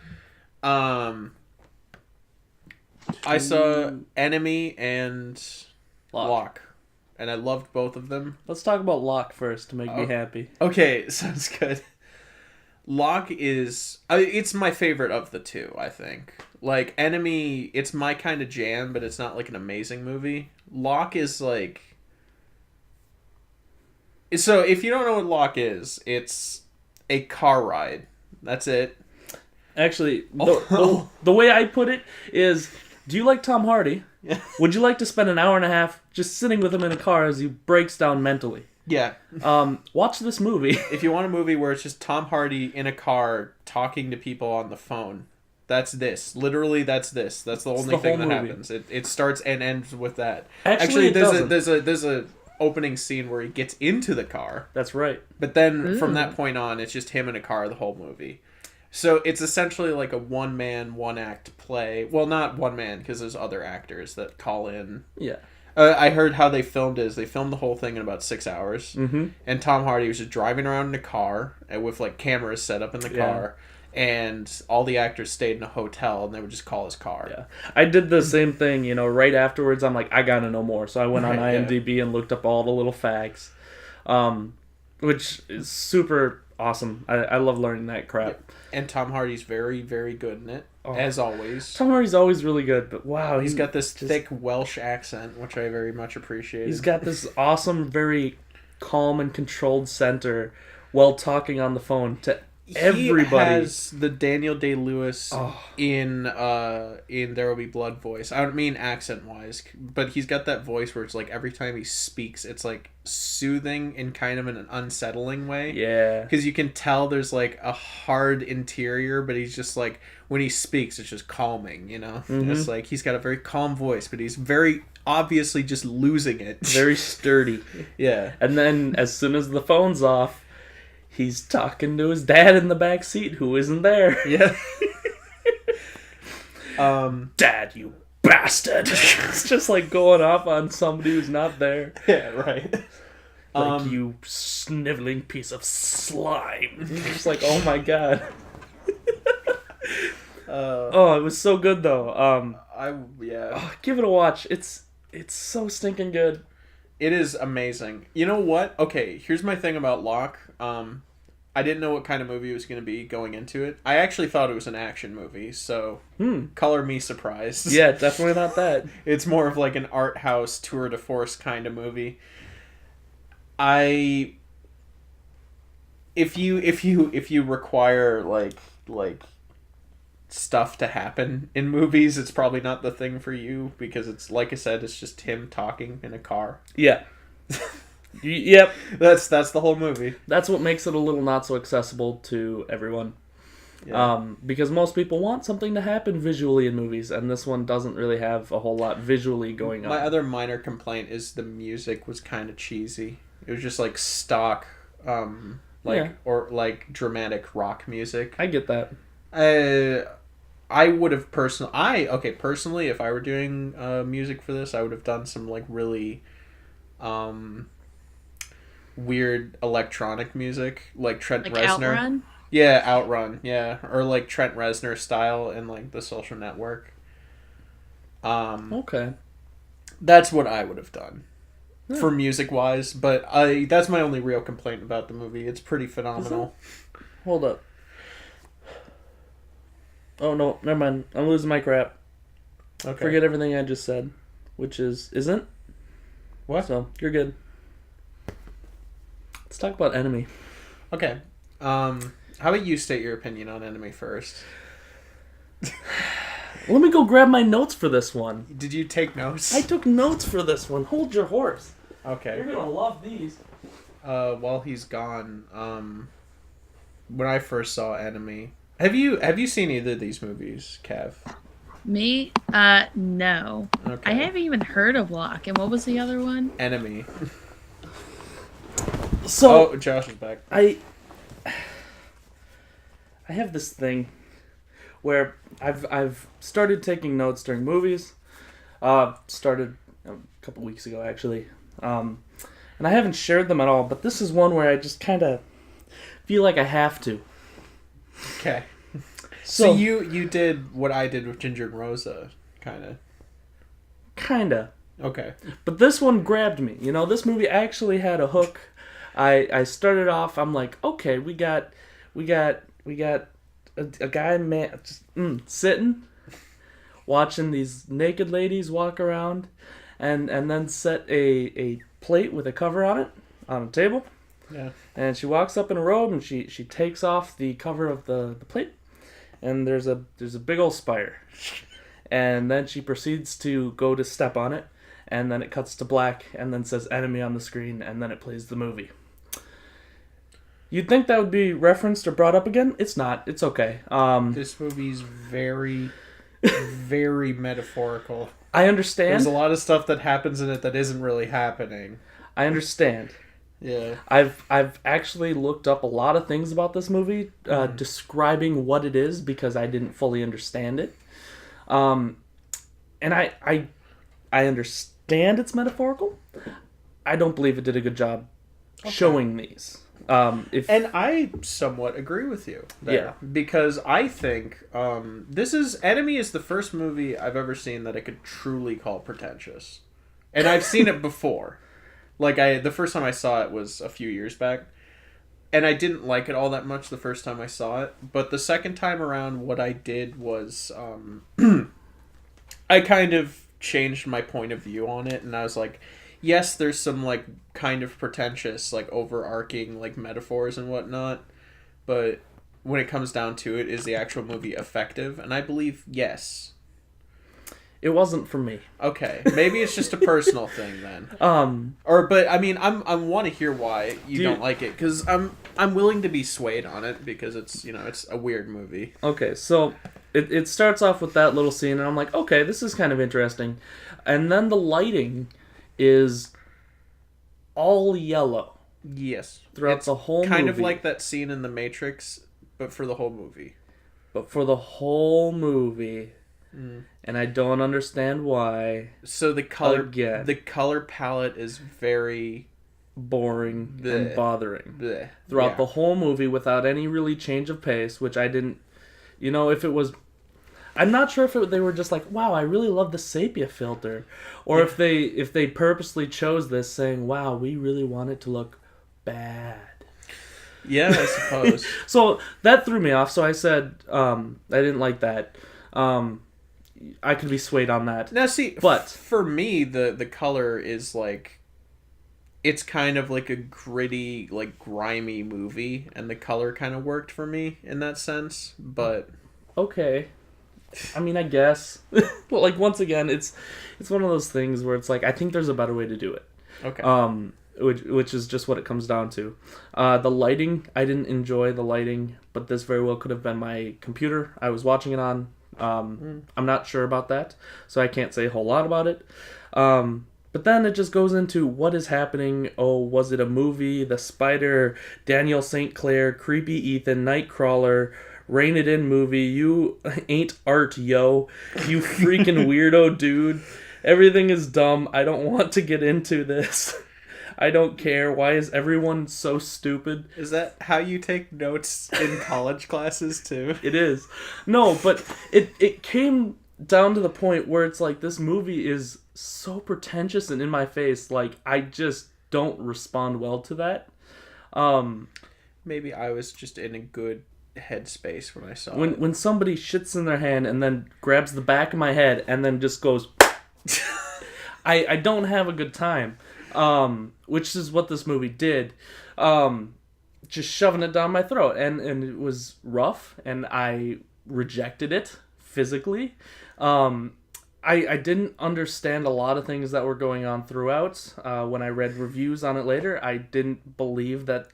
I saw Enemy and Locke. And I loved both of them. Let's talk about Locke first to make me happy. Okay, sounds good. Locke is... it's my favorite of the two, I think. Like, Enemy, it's my kind of jam, but it's not, like, an amazing movie. Locke is, like... So, if you don't know what Locke is, it's a car ride. That's it. Actually, the way I put it is, do you like Tom Hardy? Yeah. Would you like to spend an hour and a half just sitting with him in a car as he breaks down mentally? Yeah. Watch this movie. If you want a movie where it's just Tom Hardy in a car talking to people on the phone, that's this. Literally, that's this. That's the only thing that happens. It starts and ends with that. Actually, there's a opening scene where he gets into the car. That's right. But then from that point on, it's just him in a car the whole movie. So it's essentially like a one-man, one-act play. Well, not one-man, because there's other actors that call in. Yeah. I heard how they filmed it. They filmed the whole thing in about 6 hours. Mm-hmm. And Tom Hardy was just driving around in a car with like cameras set up in the car. And all the actors stayed in a hotel, and they would just call his car. Yeah. I did the same thing, right afterwards. I'm like, I gotta know more. So I went on IMDb and looked up all the little facts. Which is super awesome. I love learning that crap. And Tom Hardy's very, very good in it, Oh. as always. Tom Hardy's always really good, but wow, He's got this thick Welsh accent, which I very much appreciate. He's got this awesome, very calm and controlled center while talking on the phone to everybody. He has the Daniel Day-Lewis in There Will Be Blood voice. I don't mean accent-wise, but he's got that voice where it's like every time he speaks, it's like soothing in kind of an unsettling way. Yeah. Because you can tell there's like a hard interior, but he's just like, when he speaks, it's just calming, you know? Mm-hmm. It's like he's got a very calm voice, but he's very obviously just losing it. Very sturdy. Yeah. And then as soon as the phone's off, he's talking to his dad in the back seat who isn't there. Yeah. Dad, you bastard. It's just like going off on somebody who's not there. Yeah, right. Like, you sniveling piece of slime. It's just like, oh my god. Oh, it was so good though. Give it a watch. It's so stinking good. It is amazing. You know what? Okay, here's my thing about Locke. I didn't know what kind of movie it was going to be going into it. I actually thought it was an action movie, so color me surprised. Yeah, definitely not that. It's more of like an art house tour de force kind of movie. If you require like stuff to happen in movies, it's probably not the thing for you, because it's, like I said, it's just him talking in a car. Yeah. Yep. That's the whole movie. That's what makes it a little not so accessible to everyone. Yeah. Because most people want something to happen visually in movies, and this one doesn't really have a whole lot visually going on. My other minor complaint is the music was kind of cheesy. It was just like stock, or like dramatic rock music. I get that. I would have personally, if I were doing music for this, I would have done some like really weird electronic music, like Trent Like Reznor. Outrun? Yeah, Outrun, yeah. Or like Trent Reznor style in like The Social Network. Okay. That's what I would have done. For music wise, but that's my only real complaint about the movie. It's pretty phenomenal. Hold up. Oh no, never mind. I'm losing my crap. Okay. Forget everything I just said, which isn't. What? So, you're good. Let's talk about Enemy. Okay. How about you state your opinion on Enemy first? Let me go grab my notes for this one. Did you take notes? I took notes for this one. Hold your horse. Okay. You're gonna love these. While he's gone, when I first saw Enemy, have you seen either of these movies, Kev? Me? No. Okay. I haven't even heard of Locke. And what was the other one? Enemy. So Josh is back. I have this thing where I've started taking notes during movies. Started a couple weeks ago actually, and I haven't shared them at all. But this is one where I just kind of feel like I have to. Okay. So you did what I did with Ginger and Rosa, Kinda. Okay. But this one grabbed me. You know, this movie actually had a hook. I started off. I'm like, okay, we got a guy just sitting, watching these naked ladies walk around, and then set a plate with a cover on it on a table. Yeah. And she walks up in a robe and she takes off the cover of the plate, and there's a big old spire, and then she proceeds to go to step on it, and then it cuts to black and then says Enemy on the screen, and then it plays the movie. You'd think that would be referenced or brought up again. It's not. It's okay. This movie's very, very metaphorical. I understand. There's a lot of stuff that happens in it that isn't really happening. I understand. Yeah. I've actually looked up a lot of things about this movie, describing what it is, because I didn't fully understand it. And I understand it's metaphorical. I don't believe it did a good job showing these. And I somewhat agree with you there. Yeah. Because I think Enemy is the first movie I've ever seen that I could truly call pretentious. And I've seen it before. The first time I saw it was a few years back. and I didn't like it all that much the first time I saw it. But the second time around, what I did was I kind of changed my point of view on it, and I was like, yes, there's some like kind of pretentious, like overarching like metaphors and whatnot, but when it comes down to it, is the actual movie effective? And I believe yes. It wasn't for me. Okay, maybe it's just a personal thing then. But I mean, I want to hear why you don't like it, because I'm willing to be swayed on it, because it's it's a weird movie. Okay, so it starts off with that little scene, and I'm like, okay, this is kind of interesting, and then the lighting is all yellow. Yes, throughout the whole movie. Kind of like that scene in The Matrix, but for the whole movie. And I don't understand why. So the color palette is very boring and bothering throughout the whole movie, without any really change of pace, which I didn't. If it was, I'm not sure if they were just like, wow, I really love the sepia filter, or if they purposely chose this, saying, wow, we really want it to look bad. Yeah, I suppose. So that threw me off. So I said, I didn't like that. I could be swayed on that. Now, see, but for me, the color is like, it's kind of like a gritty, like grimy movie, and the color kind of worked for me in that sense. But okay, I mean, I guess. But like once again, it's one of those things where it's like, I think there's a better way to do it. Okay. Which is just what it comes down to. The lighting, I didn't enjoy the lighting, but this very well could have been my computer I was watching it on. I'm not sure about that, so I can't say a whole lot about it. But then it just goes into what is happening. Oh, was it a movie? The Spider, Daniel St. Clair, Creepy Ethan, Nightcrawler, Rain It In movie. You ain't art, yo. You freaking weirdo, dude. Everything is dumb. I don't want to get into this. I don't care. Why is everyone so stupid? Is that how you take notes in college classes too? It is. No, but it came down to the point where it's like, this movie is so pretentious and in my face. Like, I just don't respond well to that. Maybe I was just in a good headspace when I saw it. When somebody shits in their hand and then grabs the back of my head and then just goes... I don't have a good time. Which is what this movie did. Just shoving it down my throat. And it was rough, and I rejected it physically. I didn't understand a lot of things that were going on throughout. When I read reviews on it later, I didn't believe that,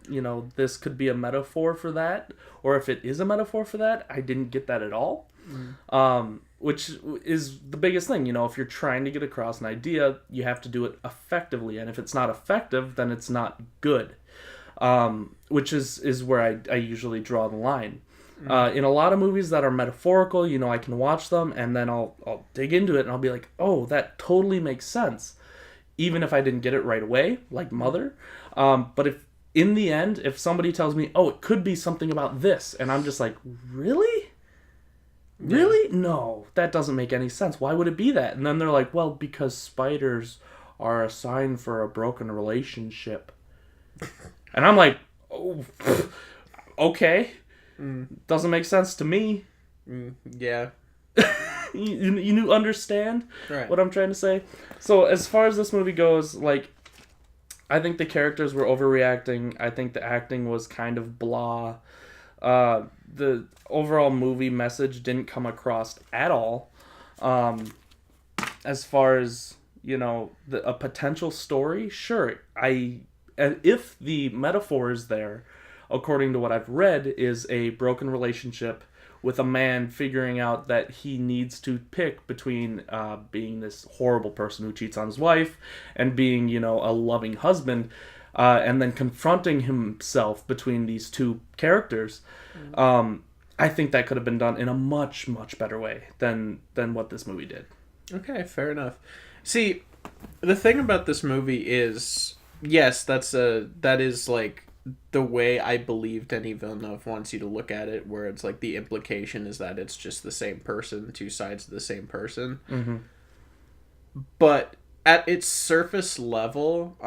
this could be a metaphor for that, or if it is a metaphor for that, I didn't get that at all. Which is the biggest thing. If you're trying to get across an idea, you have to do it effectively, and if it's not effective, then it's not good. Which is where I usually draw the line. In a lot of movies that are metaphorical, I can watch them, and then I'll dig into it, and I'll be like, oh, that totally makes sense, even if I didn't get it right away, like Mother. But if in the end, if somebody tells me, oh, it could be something about this, and I'm just like, really? Really? No, that doesn't make any sense. Why would it be that? And then they're like, well, because spiders are a sign for a broken relationship. And I'm like, oh, okay. Doesn't make sense to me. Yeah. You understand right. What I'm trying to say? So as far as this movie goes, like, I think the characters were overreacting. I think the acting was kind of blah. The overall movie message didn't come across at all. As far as, a potential story, sure. If the metaphor is there, according to what I've read, is a broken relationship with a man figuring out that he needs to pick between being this horrible person who cheats on his wife and being, a loving husband, and then confronting himself between these two characters. I think that could have been done in a much, much better way than what this movie did. Okay, fair enough. See, the thing about this movie is, yes, that is like the way I believe Denis Villeneuve wants you to look at it, where it's like the implication is that it's just the same person, two sides of the same person. Mm-hmm. But at its surface level,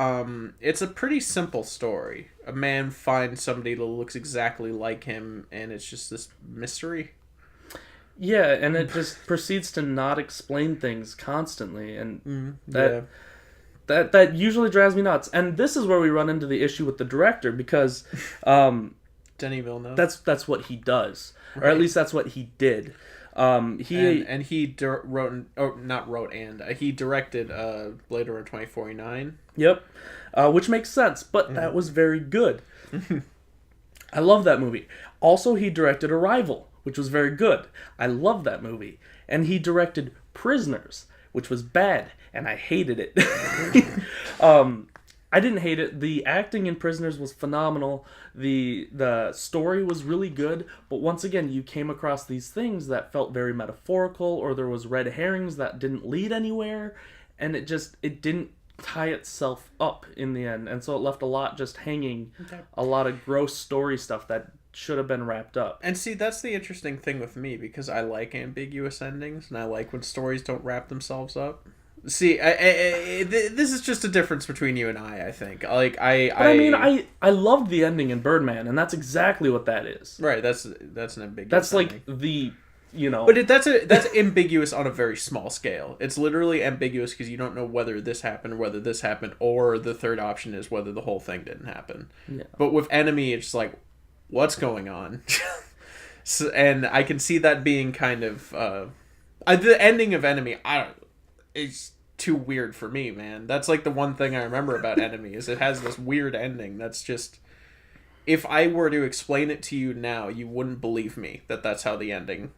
it's a pretty simple story. A man finds somebody that looks exactly like him, and it's just this mystery. Yeah, and it just proceeds to not explain things constantly, and that usually drives me nuts. And this is where we run into the issue with the director, because Denis Villeneuve. that's what he does, or at least that's what he did. He directed Blade Runner 2049. Yep, which makes sense, but that was very good. I love that movie. Also, he directed Arrival, which was very good. I love that movie. And he directed Prisoners, which was bad, and I hated it. I didn't hate it. The acting in Prisoners was phenomenal. The story was really good, but once again, you came across these things that felt very metaphorical, or there was red herrings that didn't lead anywhere, and it didn't tie itself up in the end, and so it left a lot just hanging, a lot of gross story stuff that should have been wrapped up. And see, that's the interesting thing with me, because I like ambiguous endings, and I like when stories don't wrap themselves up. See, this is just a difference between you and I think. Like, I loved the ending in Birdman, and that's exactly what that is. Right, that's an ambiguous That's ending. like the, you know... But that's ambiguous on a very small scale. It's literally ambiguous because you don't know whether this happened, or the third option is whether the whole thing didn't happen. Yeah. But with Enemy, it's like, what's going on? So, and I can see that being kind of... the ending of Enemy, it's too weird for me, man. That's like the one thing I remember about Enemy, is it has this weird ending that's just... If I were to explain it to you now, you wouldn't believe me that that's how the ending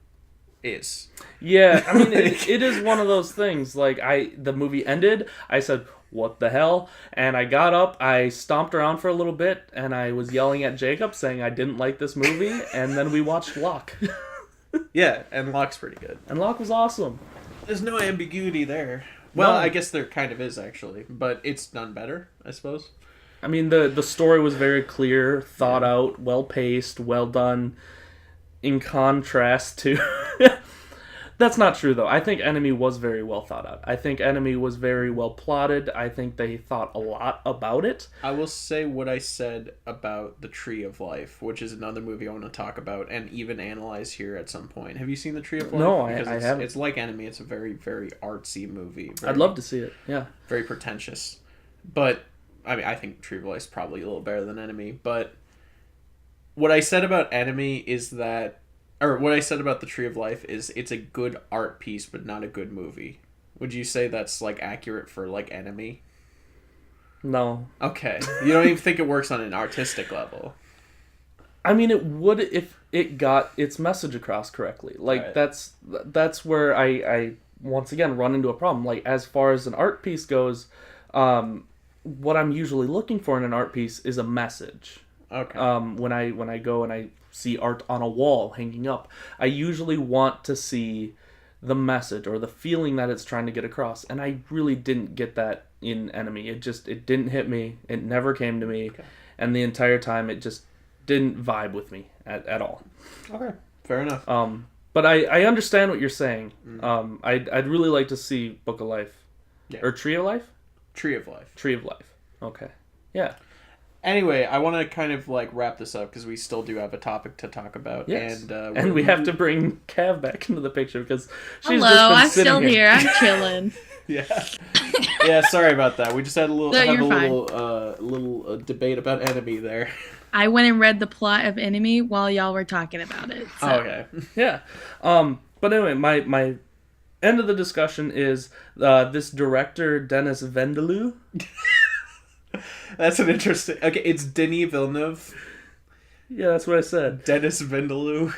is. Yeah, I mean, it is one of those things. Like, the movie ended, I said, what the hell? And I got up, I stomped around for a little bit, and I was yelling at Jacob, saying I didn't like this movie, and then we watched Locke. Yeah, and Locke's pretty good. And Locke was awesome. There's no ambiguity there. Well, No. I guess there kind of is, actually. But it's done better, I suppose. I mean, the story was very clear, thought out, well-paced, well done, in contrast to... That's not true, though. I think Enemy was very well thought out. I think Enemy was very well plotted. I think they thought a lot about it. I will say what I said about The Tree of Life, which is another movie I want to talk about and even analyze here at some point. Have you seen The Tree of Life? No, because I haven't. It's like Enemy. It's a very, very artsy movie. I'd love to see it, yeah. Very pretentious. But, I mean, I think Tree of Life is probably a little better than Enemy. But what I said about Enemy is that... Or what I said about The Tree of Life is it's a good art piece, but not a good movie. Would you say that's, like, accurate for, like, Enemy? No. Okay. You don't even think it works on an artistic level? I mean, it would if it got its message across correctly. Like, Right. that's where I once again run into a problem. Like, as far as an art piece goes, what I'm usually looking for in an art piece is a message. Okay. When I go and I see art on a wall hanging up, I usually want to see the message or the feeling that it's trying to get across, and I really didn't get that in Enemy. It didn't hit me. It never came to me, and the entire time it just didn't vibe with me at all. Okay, fair enough. But I understand what you're saying. I'd really like to see Book of Life, or Tree of Life. Tree of Life. Tree of Life. Okay. Yeah. Anyway, I want to kind of like wrap this up because we still do have a topic to talk about. Yes. And we have to bring Cav back into the picture because she's Hello, just been I'm sitting still here. I'm chilling. Yeah. Yeah, sorry about that. We just had a little No, little debate about Enemy there. I went and read the plot of Enemy while y'all were talking about it. So. Oh, okay. Yeah. But anyway, my end of the discussion is this director, Denis Villeneuve. That's an interesting... Okay, it's Denis Villeneuve. Yeah, that's what I said. Denis Villeneuve.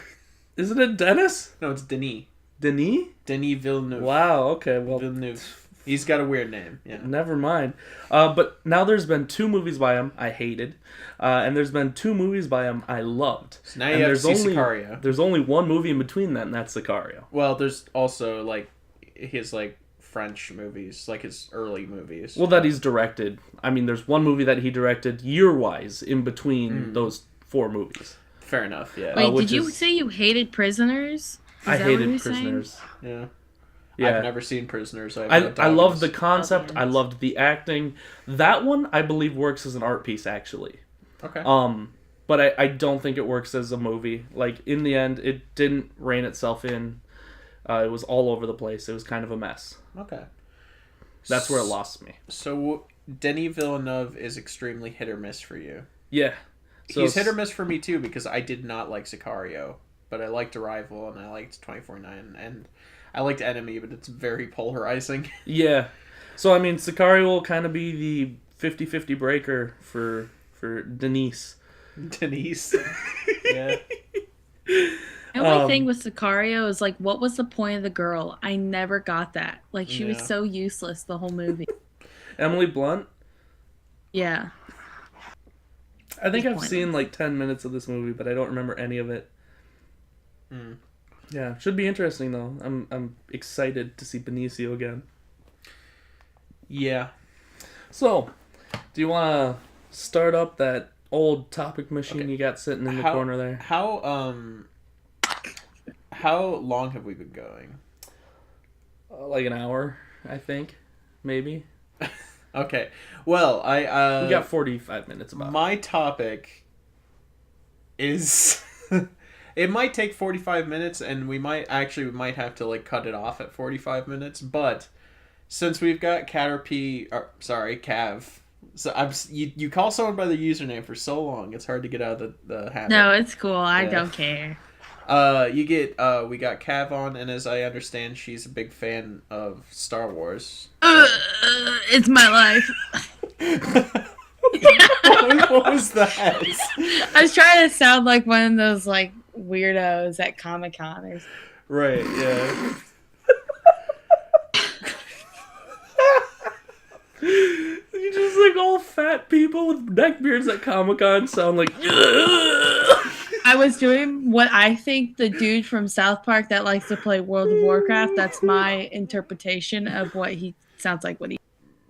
Isn't it Dennis? No, it's Denis. Denis? Denis Villeneuve. Wow, okay. Well, Villeneuve. He's got a weird name. Yeah. Never mind. But now there's been 2 movies by him I hated. And there's been 2 movies by him I loved. So now you have to see Sicario. There's only one movie in between that, and that's Sicario. Well, there's also, like, his, like, French movies, like his early movies. Well, that he's directed. I mean, there's one movie that he directed year-wise in between those 4 movies. Fair enough, yeah. Wait, did you say you hated Prisoners? I hated Prisoners. Yeah. Yeah. I've never seen Prisoners. I love the concept. I loved the acting. That one, I believe, works as an art piece, actually. Okay. But I don't think it works as a movie. Like, in the end, it didn't rein itself in. It was all over the place. It was kind of a mess. Okay. That's where it lost me. So, Denis Villeneuve is extremely hit or miss for you. Yeah. So He's hit or miss for me, too, because I did not like Sicario. But I liked Arrival, and I liked 24/9, and I liked Enemy, but it's very polarizing. Yeah. So, I mean, Sicario will kind of be the 50-50 breaker for Denise. Denise. Yeah. The only thing with Sicario is, like, what was the point of the girl? I never got that. Like, she was so useless the whole movie. Emily Blunt? Yeah. I think I've seen, like, 10 minutes of this movie, but I don't remember any of it. Yeah, should be interesting, though. I'm excited to see Benicio again. Yeah. So, do you want to start up that old topic machine you got sitting in the corner there? How long have we been going? Like an hour, I think, maybe. Okay. Well, we got 45 minutes about. My topic is it might take 45 minutes, and we might have to like cut it off at 45 minutes. But since we've got Cav. So you call someone by their username for so long, it's hard to get out of the habit. No, it's cool. I don't care. We got Cav on, and as I understand, she's a big fan of Star Wars. It's my life. What was that? I was trying to sound like one of those like weirdos at Comic-Con or something. Right, yeah. You just like all fat people with neck beards at Comic-Con sound like. I was doing what I think the dude from South Park that likes to play World of Warcraft. That's my interpretation of what he sounds like when he.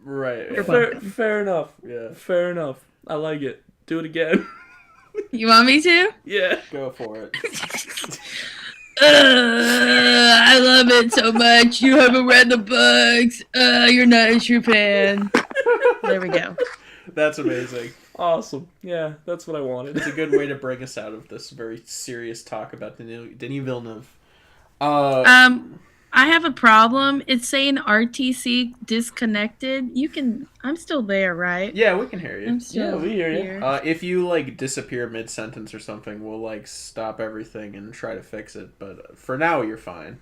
Right. Fair enough. Yeah. Fair enough. I like it. Do it again. You want me to? Yeah. Go for it. I love it so much. You haven't read the books. You're not a true fan. There we go. That's amazing. Awesome. Yeah, that's what I wanted. It's a good way to bring us out of this very serious talk about Denis Villeneuve. I have a problem. It's saying RTC disconnected. I'm still there, right? Yeah, we can hear you. I'm still we hear you. here. If you like disappear mid-sentence or something, we'll like stop everything and try to fix it. But for now, you're fine.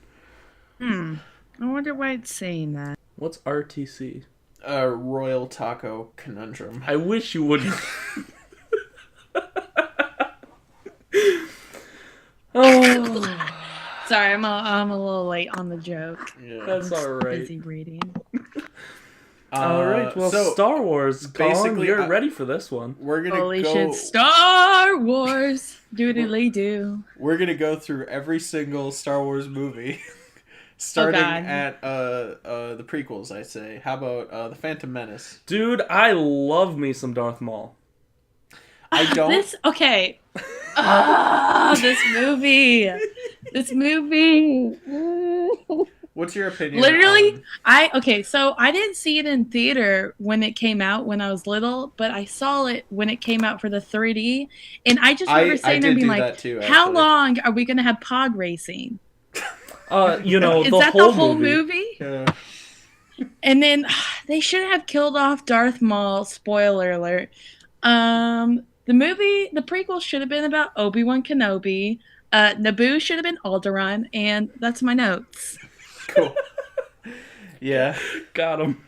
I wonder why it's saying that. What's RTC? Royal Taco Conundrum. I wish you wouldn't. Oh. Sorry, I'm a little late on the joke. Yeah. That's all right. Busy reading. All right. Well, so Star Wars. Colin, basically, you're ready for this one. We're gonna Holy go. shit! Star Wars. Doodly do. We're gonna go through every single Star Wars movie, starting at the prequels. I say. How about the Phantom Menace? Dude, I love me some Darth Maul. I don't. Okay. This movie. This movie. What's your opinion? Literally, so I didn't see it in theater when it came out when I was little, but I saw it when it came out for the 3D, and I just remember saying and being like, too, how long are we going to have pod racing? You know, Is that the whole movie? Yeah. And then they should have killed off Darth Maul, spoiler alert. The prequel should have been about Obi-Wan Kenobi. Naboo should have been Alderaan, and that's my notes. Cool. Yeah. Got him.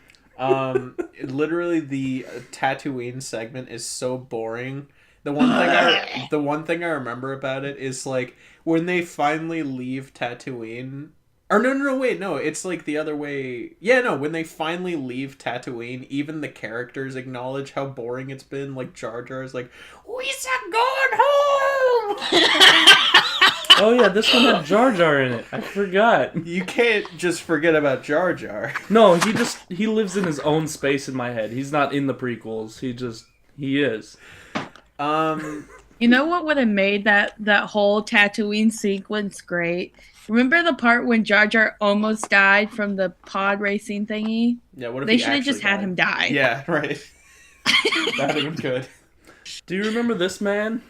Literally the Tatooine segment is so boring. The one thing I remember about it is like when they finally leave Tatooine. Or no, it's like the other way. Yeah, no, when they finally leave Tatooine, even the characters acknowledge how boring it's been. Like Jar Jar is like, "We're going home." Oh yeah, this one had Jar Jar in it. I forgot. You can't just forget about Jar Jar. No, he lives in his own space in my head. He's not in the prequels. He is. You know what would have made that whole Tatooine sequence great? Remember the part when Jar Jar almost died from the pod racing thingy? Yeah, what if They he should have actually just had died? him die. Yeah, right. That'd have been good. Do you remember this man?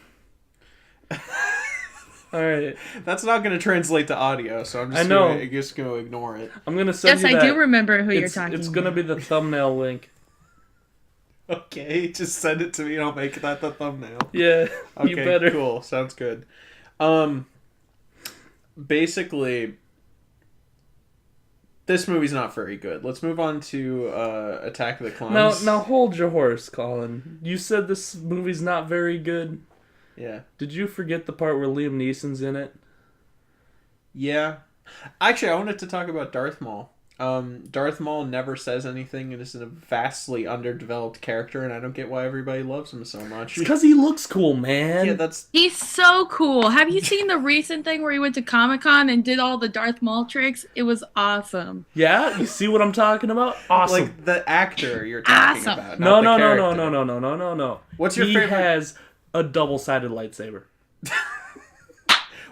All right. That's not going to translate to audio, so I'm just going to ignore it. I'm gonna send Yes, you I that. do remember who you're talking It's about. gonna be the thumbnail link. Okay, just send it to me and I'll make that the thumbnail. Yeah, Okay, you better. cool. Sounds good. Basically, this movie's not very good. Let's move on to Attack of the Clones. Now hold your horse, Colin. You said this movie's not very good. Yeah. Did you forget the part where Liam Neeson's in it? Yeah. Actually, I wanted to talk about Darth Maul. Darth Maul never says anything and is a vastly underdeveloped character, and I don't get why everybody loves him so much. It's because he looks cool, man. Yeah, that's... He's so cool. Have you seen the recent thing where he went to Comic-Con and did all the Darth Maul tricks? It was awesome. Yeah, you see what I'm talking about? Awesome. Like the actor you're talking Awesome. about. No. not the character. No. What's your he favorite? has a double-sided lightsaber.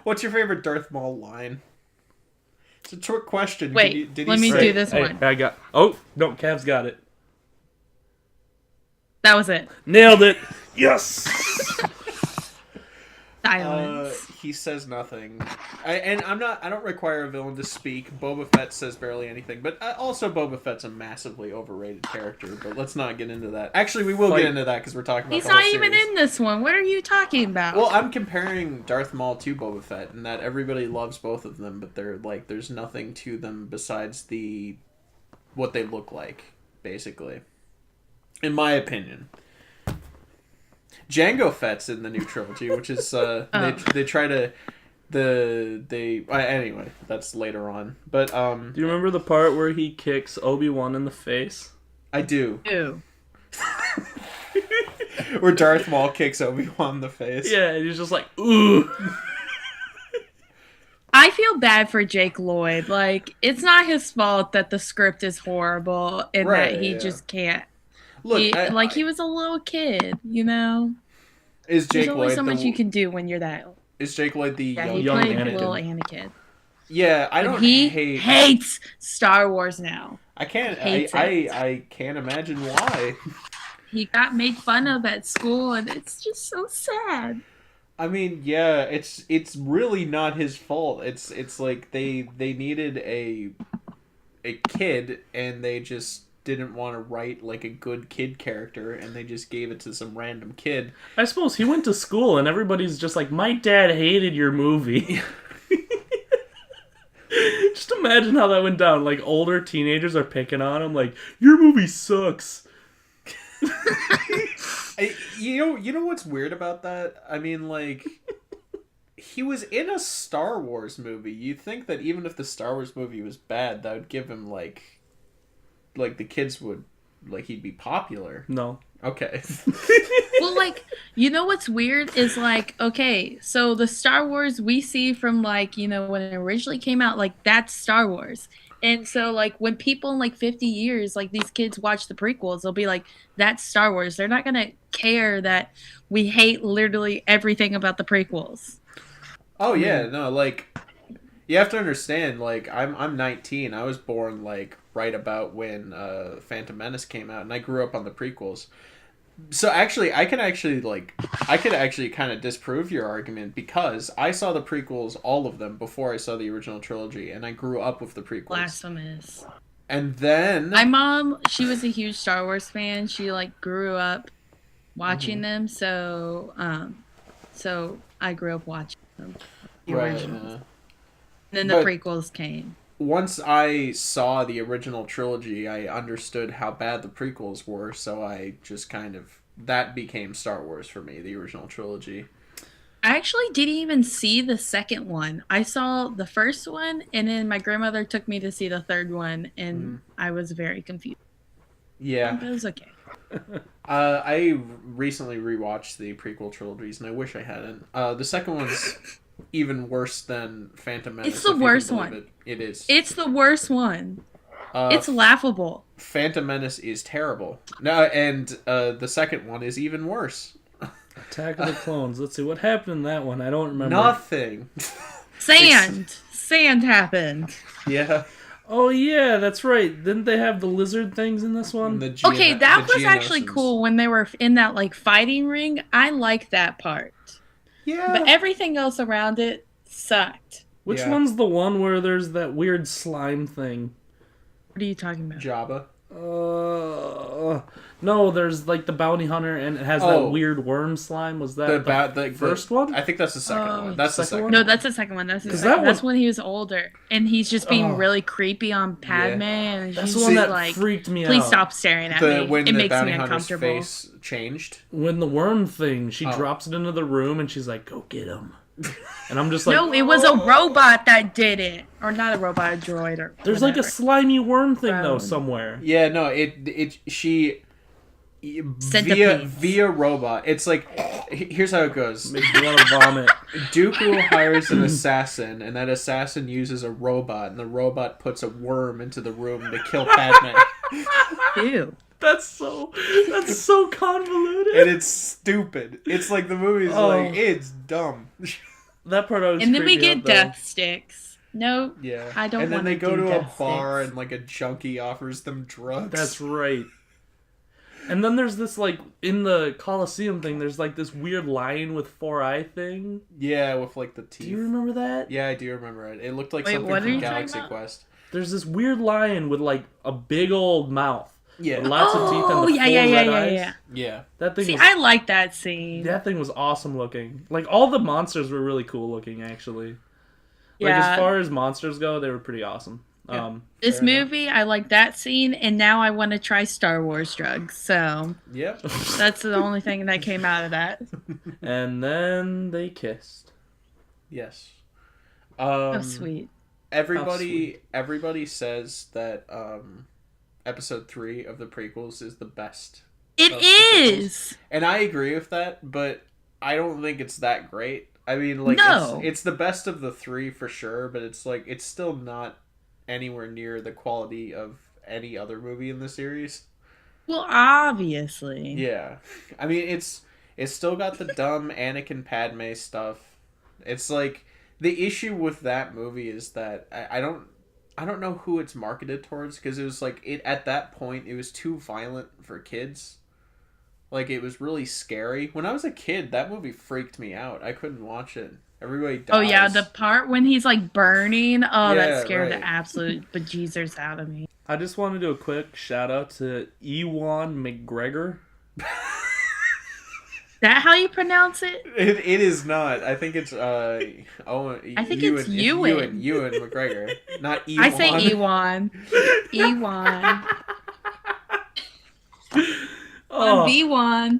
What's your favorite Darth Maul line? It's a trick question. Wait, did let he me say- do this one. I got... Oh, no, Cav's got it. That was it. Nailed it. Yes! Silence. He says nothing. I don't require a villain to speak. Boba Fett says barely anything, but also Boba Fett's a massively overrated character. But let's not get into that. Actually, we will get into that because we're talking about. He's the whole not even series. in this one. What are you talking about? Well, I'm comparing Darth Maul to Boba Fett, and that everybody loves both of them, but they're like, there's nothing to them besides what they look like, basically. In my opinion. Jango Fett's in the new trilogy, which is they try to anyway, that's later on. But Do you remember the part where he kicks Obi-Wan in the face? I do. Ew. Where Darth Maul kicks Obi-Wan in the face. Yeah, and he's just like, ooh. I feel bad for Jake Lloyd. Like, it's not his fault that the script is horrible and that he just can't. Look, He was a little kid, you know? is Jake There's only Lloyd so much you can do when you're that old. Is Jake Lloyd the Yeah, he young played Anakin. little Anakin. Yeah, I And don't he hate. hates Star Wars now. I can't. hates it. I can't imagine why. He got made fun of at school, and it's just so sad. I mean, yeah, it's really not his fault. It's like they needed a kid, and they just didn't want to write like a good kid character, and they just gave it to some random kid. I suppose he went to school and everybody's just like, my dad hated your movie. Just imagine how that went down. Like, older teenagers are picking on him like, your movie sucks. You know what's weird about that? I mean, like, he was in a Star Wars movie. You'd think that even if the Star Wars movie was bad, that would give him like the kids would, like, he'd be popular. No. Okay. Well, like, you know what's weird is, like, okay, so the Star Wars we see from, like, you know, when it originally came out, like, that's Star Wars. And so, like, when people in, like, 50 years, like, these kids watch the prequels, they'll be like, that's Star Wars. They're not going to care that we hate literally everything about the prequels. Oh, yeah, no, like, you have to understand, like, I'm 19. I was born, like, right about when Phantom Menace came out, and I grew up on the prequels. So actually, I could actually kind of disprove your argument, because I saw the prequels, all of them, before I saw the original trilogy, and I grew up with the prequels. Blasphemous. And then My mom, she was a huge Star Wars fan. She, like, grew up watching them, so I grew up watching them. The originals. And then the But- prequels came. once I saw the original trilogy, I understood how bad the prequels were, so I just kind of... That became Star Wars for me, the original trilogy. I actually didn't even see the second one. I saw the first one, and then my grandmother took me to see the third one, and I was very confused. Yeah. But it was okay. I recently rewatched the prequel trilogies, and I wish I hadn't. The second one's even worse than Phantom Menace. It's the if you can worst believe one. It is. It's the worst one. It's laughable. Phantom Menace is terrible. No, and the second one is even worse. Attack of the Clones. Let's see what happened in that one. I don't remember. Nothing. Sand happened. Yeah. Oh yeah, that's right. Didn't they have the lizard things in this one? Okay, that was actually cool when they were in that like fighting ring. I liked that part. Yeah. But everything else around it sucked. Which one's the one where there's that weird slime thing? What are you talking about? Jabba. No, there's like the bounty hunter and it has that weird worm slime. Was that the first one? I think that's the second one. That's the second one. No, that's the second one. That's when he was older and he's just being really creepy on Padme, and that's she's the one that like, freaked me out. Please stop staring at me. When it the makes bounty me hunter's uncomfortable. face changed. When the worm thing, she drops it into the room and she's like, "Go get him." And I'm just like, no, it was a robot that did it, or not a robot, a droid, or there's whatever. like a slimy worm thing though somewhere. Yeah, no, she via robot. It's like, here's how it goes. Makes me want to vomit. Dooku hires an assassin, and that assassin uses a robot, and the robot puts a worm into the room to kill Padme. Ew. That's so convoluted. And it's stupid. It's like the movie's like, it's dumb. That part always. And then we creeped me get out, though. death sticks. No, yeah. I don't want to. And then they go to a bar sticks. and like a junkie offers them drugs. That's right. And then there's this like in the Colosseum thing. There's like this weird lion with 4-eye thing. Yeah, with like the teeth. Do you remember that? Yeah, I do remember it. It looked like Wait, something what are from you Galaxy talking about? Quest. There's this weird lion with like a big old mouth. Yeah. With lots of teeth and the four red eyes. Yeah. That thing. See, was, I like that scene. That thing was awesome looking. Like all the monsters were really cool looking actually. Like Yeah. as far as monsters go, they were pretty awesome. Yeah. This movie, I like that scene, and now I want to try Star Wars drugs. So Yep. that's the only thing that came out of that. And then they kissed. Yes. Oh, sweet. Everybody says that episode 3 of the prequels is the best. It of the prequels. is. And I agree with that, but I don't think it's that great. I mean, like, No. it's the best of the 3 for sure, but it's like, it's still not anywhere near the quality of any other movie in the series. Well, obviously. Yeah. I mean, it's still got the dumb Anakin Padme stuff. It's like, the issue with that movie is that I don't know who it's marketed towards, because it was like, at that point, it was too violent for kids. Like, it was really scary. When I was a kid, that movie freaked me out. I couldn't watch it. Everybody dies. Oh, yeah, the part when he's, like, burning. Oh, Yeah, that scared right. the absolute bejesus out of me. I just want to do a quick shout out to Ewan McGregor. Is that how you pronounce it? It is not. I think it's I think Ewan, it's Ewan. Ewan McGregor, not Ewan. I say Ewan. Ewan. Oh. V1.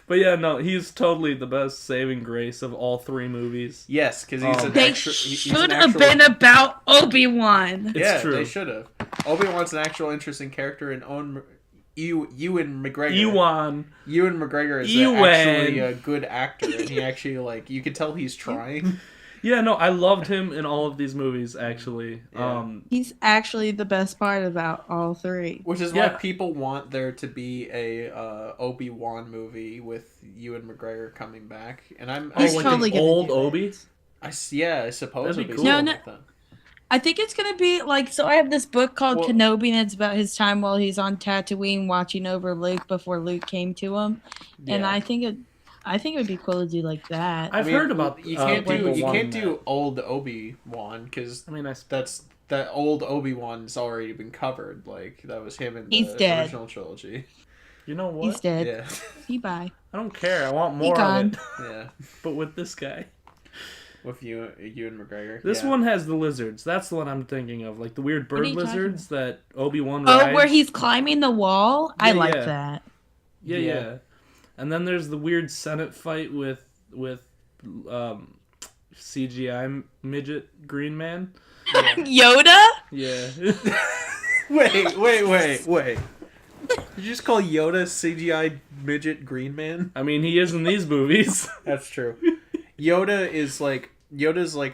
But yeah, no, he's totally the best saving grace of all 3 movies. Yes, because he's an They actual. he's should an have actual- been about Obi-Wan. It's Yeah, true. they should have. Obi-Wan's an actual interesting character, and Ewan McGregor. Ewan. Ewan McGregor is Ewan. actually a good actor, and he actually, like, you can tell he's trying. Yeah, no, I loved him in all of these movies, actually. Yeah. He's actually the best part about all 3. Which is Yeah. why people want there to be a Obi-Wan movie with Ewan McGregor coming back, and I'm He's like totally an gonna old do that. Obi? I suppose That'd be it'd cool. No, something no. like that. I think it's going to be like, so I have this book called Well- Kenobi, and it's about his time while he's on Tatooine watching over Luke before Luke came to him. And Yeah. I think it would be cool to do like that. I've heard about you can't do people you wanting can't do old Obi-Wan, because that. I mean, that old Obi-Wan's already been covered. Like, that was him in the He's dead. original trilogy. you know what? He's dead. Yeah, He bye. I don't care. I want more gone. of it. yeah. But with this guy. With Ewan McGregor. This yeah. one has the lizards. That's the one I'm thinking of. Like the weird What are bird you talking lizards that Obi-Wan Oh, rides. where he's climbing the wall? I Yeah, like yeah. that. Yeah, Yeah. yeah. And then there's the weird Senate fight with CGI midget green man. Yoda? Yeah. Wait. Did you just call Yoda CGI midget green man? I mean, he is in these movies. That's true. Yoda's like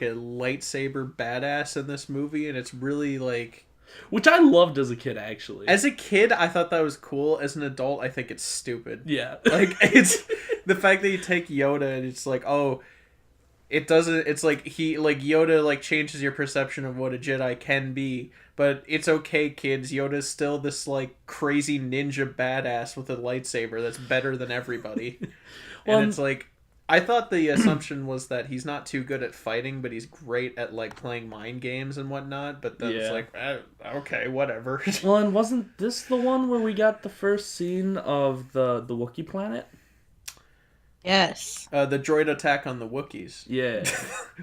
a lightsaber badass in this movie, and it's really like Which I loved as a kid, actually. As a kid, I thought that was cool. As an adult, I think it's stupid. Yeah. Like, it's the fact that you take Yoda and it's like, oh, it doesn't, it's like Yoda like changes your perception of what a Jedi can be. But it's okay, kids. Yoda's still this like crazy ninja badass with a lightsaber that's better than everybody. Well, and it's like, I thought the assumption was that he's not too good at fighting, but he's great at like playing mind games and whatnot. But then it's like, okay, whatever. Well, and wasn't this the one where we got the first scene of the Wookiee planet? Yes. The droid attack on the Wookiees. Yeah.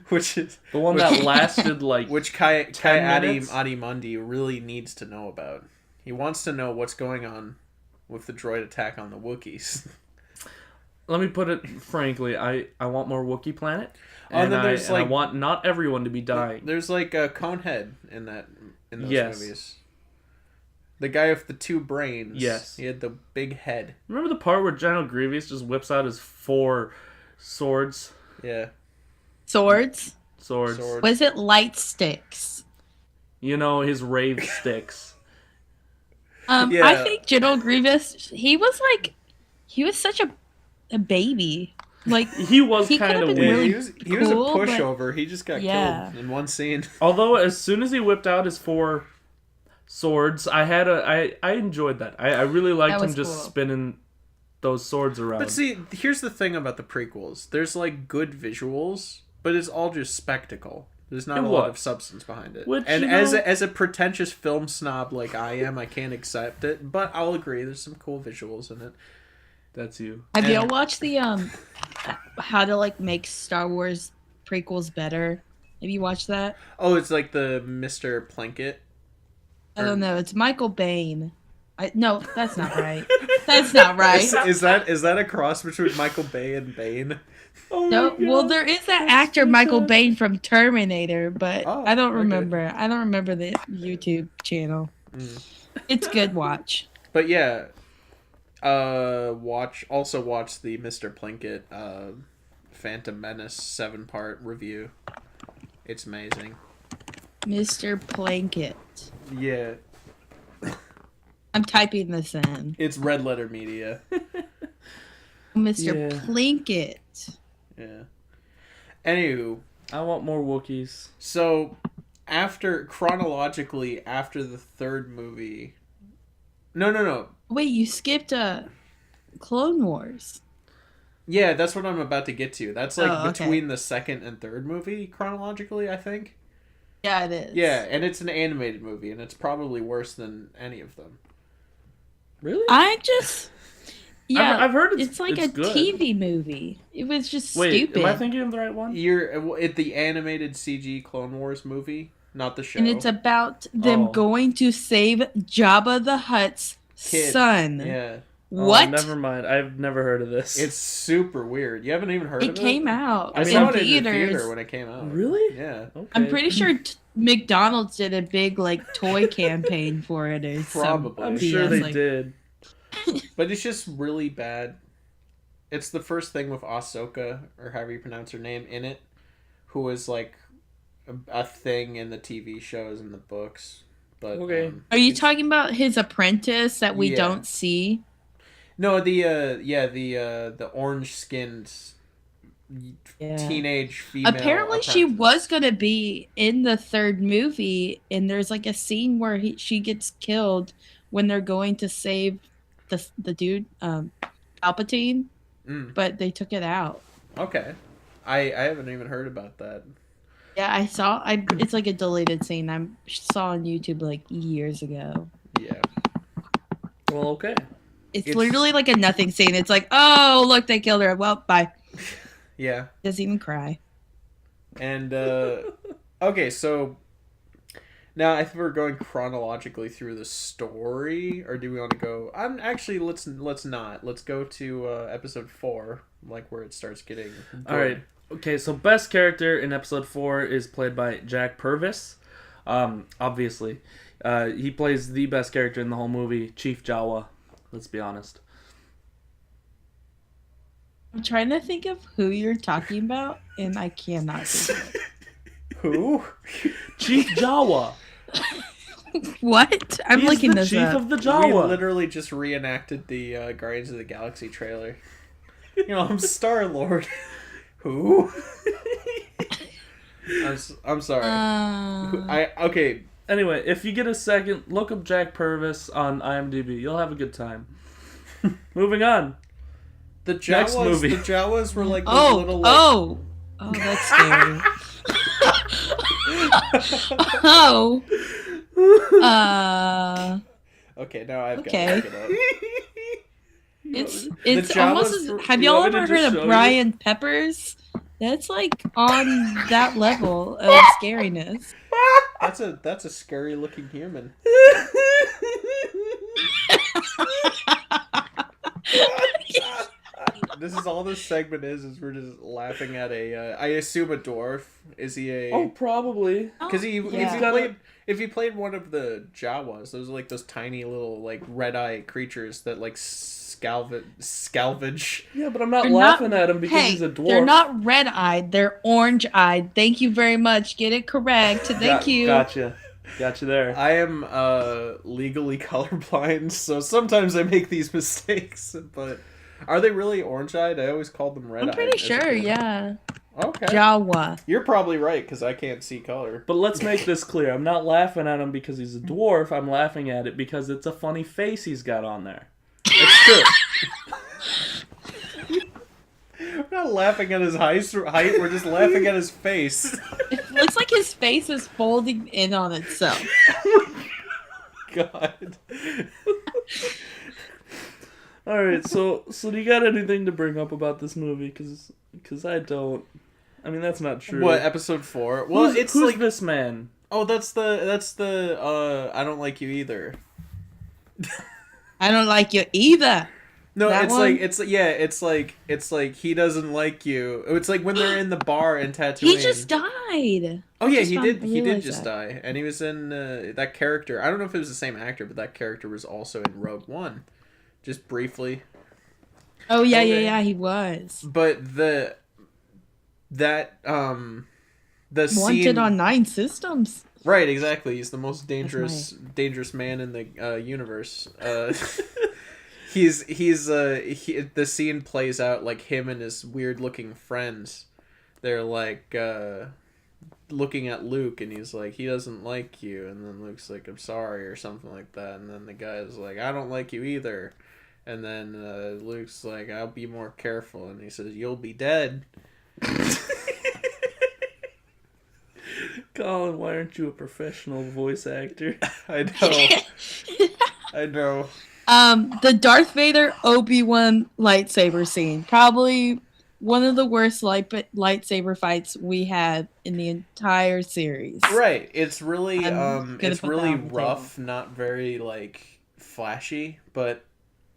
Which is The one that lasted like which Kai 10 minutes? Adimundi really needs to know about. He wants to know what's going on with the droid attack on the Wookiees. Let me put it frankly, I want more Wookiee planet. Oh, and then there's I want not everyone to be dying. There's like a Conehead in those Yes. movies. The guy with the two brains. Yes. He had the big head. Remember the part where General Grievous just whips out his 4 swords? Yeah. Swords? Swords. Was it light sticks? You know, his rave sticks. Yeah. I think General Grievous, he was such a baby. Like, He was He kind could've of been weird. really he was a cool, but- pushover. He just got Yeah. killed in one scene. Although, as soon as he whipped out his 4 swords, I enjoyed that. I really liked That him was just cool. spinning those swords around. But see, here's the thing about the prequels. There's like good visuals, but it's all just spectacle. There's not It a lot was. of substance behind it. Which, and you as know- as a pretentious film snob like I am, I can't accept it. But I'll agree. There's some cool visuals in it. That's you. have y'all watched the how to like make Star Wars prequels better? Have you watched that? Oh, it's like the Mr. Plinkett. I don't know. It's Michael Bain. No, that's not right. That's not right. Is that a cross between Michael Bay and Bane? Oh No, my God. well, there is that actor Michael Bain from Terminator, but Oh, I don't okay. remember. I don't remember the YouTube channel. It's good. Watch. But yeah, watch the Mr. Plinkett Phantom Menace 7-part review. It's amazing. Mr. Plinkett. Yeah, I'm typing this in. it's Red Letter Media. Mr. Yeah. Plinkett. Yeah. Anywho, I want more Wookiees. so chronologically after the third movie. No. Wait, you skipped Clone Wars. Yeah, that's what I'm about to get to. That's like Oh, okay. between the second and third movie chronologically, I think. Yeah, it is. Yeah, and it's an animated movie, and it's probably worse than any of them. Really? I just. Yeah, I've heard it's like it's a good. TV movie. It was just Wait, stupid. am I thinking of the right one? You're at the animated CG Clone Wars movie, not the show. And it's about them Oh. going to save Jabba the Hutt's Kid. son. Yeah, What? Oh, never mind. I've never heard of this. it's super weird. You haven't even heard of It it? came out I in saw it in the theaters. theater when it came out. Really? Yeah, Okay. I'm pretty sure McDonald's did a big like toy campaign for it or Probably. I'm some sure BS, they like- did. but it's just really bad. It's the first thing with Ahsoka, or however you pronounce her name, in it, who was like a thing in the TV shows and the books. But Okay. Are you talking about his apprentice that we Yeah. don't see? No, the orange skinned Yeah. teenage female. Apparently, she apprentice. was gonna be in the third movie, and there's like a scene where she gets killed when they're going to save the dude, Palpatine, Mm, but they took it out. okay, I haven't even heard about that. Yeah, I saw. It's like a deleted scene I saw on YouTube like years ago. Yeah, Well, okay. It's It's- literally like a nothing scene. It's like, oh look, they killed her. Well, bye. yeah, Doesn't even cry. and okay, so now I think we're going chronologically through the story, or do we want to go? Actually, let's not. Let's go to episode 4, like where it starts getting. All right. Okay, so best character in episode 4 is played by Jack Purvis. Obviously. He plays the best character in the whole movie, Chief Jawa. Let's be honest. I'm trying to think of who you're talking about, and I cannot think of it. Who? Chief Jawa! What? I'm He's looking the this chief up. of the We Jawa. literally just reenacted the Guardians of the Galaxy trailer. I'm Star-Lord. Who? I'm sorry. Okay. Anyway, if you get a second, look up Jack Purvis on IMDb. You'll have a good time. Moving on. The Next Jawas. movie. The Jawas were like those little. Like, oh, that's scary. Oh. Okay, now I've got Okay. to look it up. It's Jawas almost. were- Have you y'all want me to ever just heard show of you? Brian Peppers? That's like on that level of scariness. That's a scary looking human. This is all this segment is we're just laughing at I assume a dwarf. Is he a? Oh, probably. Because Yeah. if you played one of the Jawas, those are like those tiny little like red eye creatures that like scalvage. Yeah, but I'm not They're laughing not- at him because hey, he's a dwarf. They're not red-eyed. They're orange-eyed. Thank you very much. Get it correct. Thank you. Gotcha there. I am legally colorblind, so sometimes I make these mistakes. But are they really orange-eyed? I always called them red-eyed. I'm pretty as a sure. kid. Yeah. Okay. Jawa. You're probably right because I can't see color. But let's make this clear. I'm not laughing at him because he's a dwarf. I'm laughing at it because it's a funny face he's got on there. It's true. We're not laughing at his height. We're just laughing at his face. It looks like his face is folding in on itself. God. All right, so do you got anything to bring up about this movie? Because I don't. I mean, that's not true. What, episode 4? Well, who's, it's who's like this man? oh, that's the I don't like you either. I don't like you either. No, That it's one? like it's like he doesn't like you. It's like when they're in the bar in Tatooine. He just died. Oh yeah, just he found- did. I He did realized just that. die, and he was in that character. I don't know if it was the same actor, but that character was also in Rogue One, just briefly. Oh yeah, Okay. yeah, he was. But the Wanted scene on 9 systems. right, exactly. He's the most That's dangerous man in the universe. The scene plays out like him and his weird looking friends. They're like looking at Luke, and he's like, he doesn't like you, and then Luke's like, I'm sorry, or something like that, and then the guy's like, I don't like you either, and then Luke's like, I'll be more careful, and he says, you'll be dead. Colin, why aren't you a professional voice actor? I know. I know. The Darth Vader Obi-Wan lightsaber scene, probably one of the worst lightsaber fights we had in the entire series. Right. It's really I'm gonna it's put that really on the rough, not very like flashy, but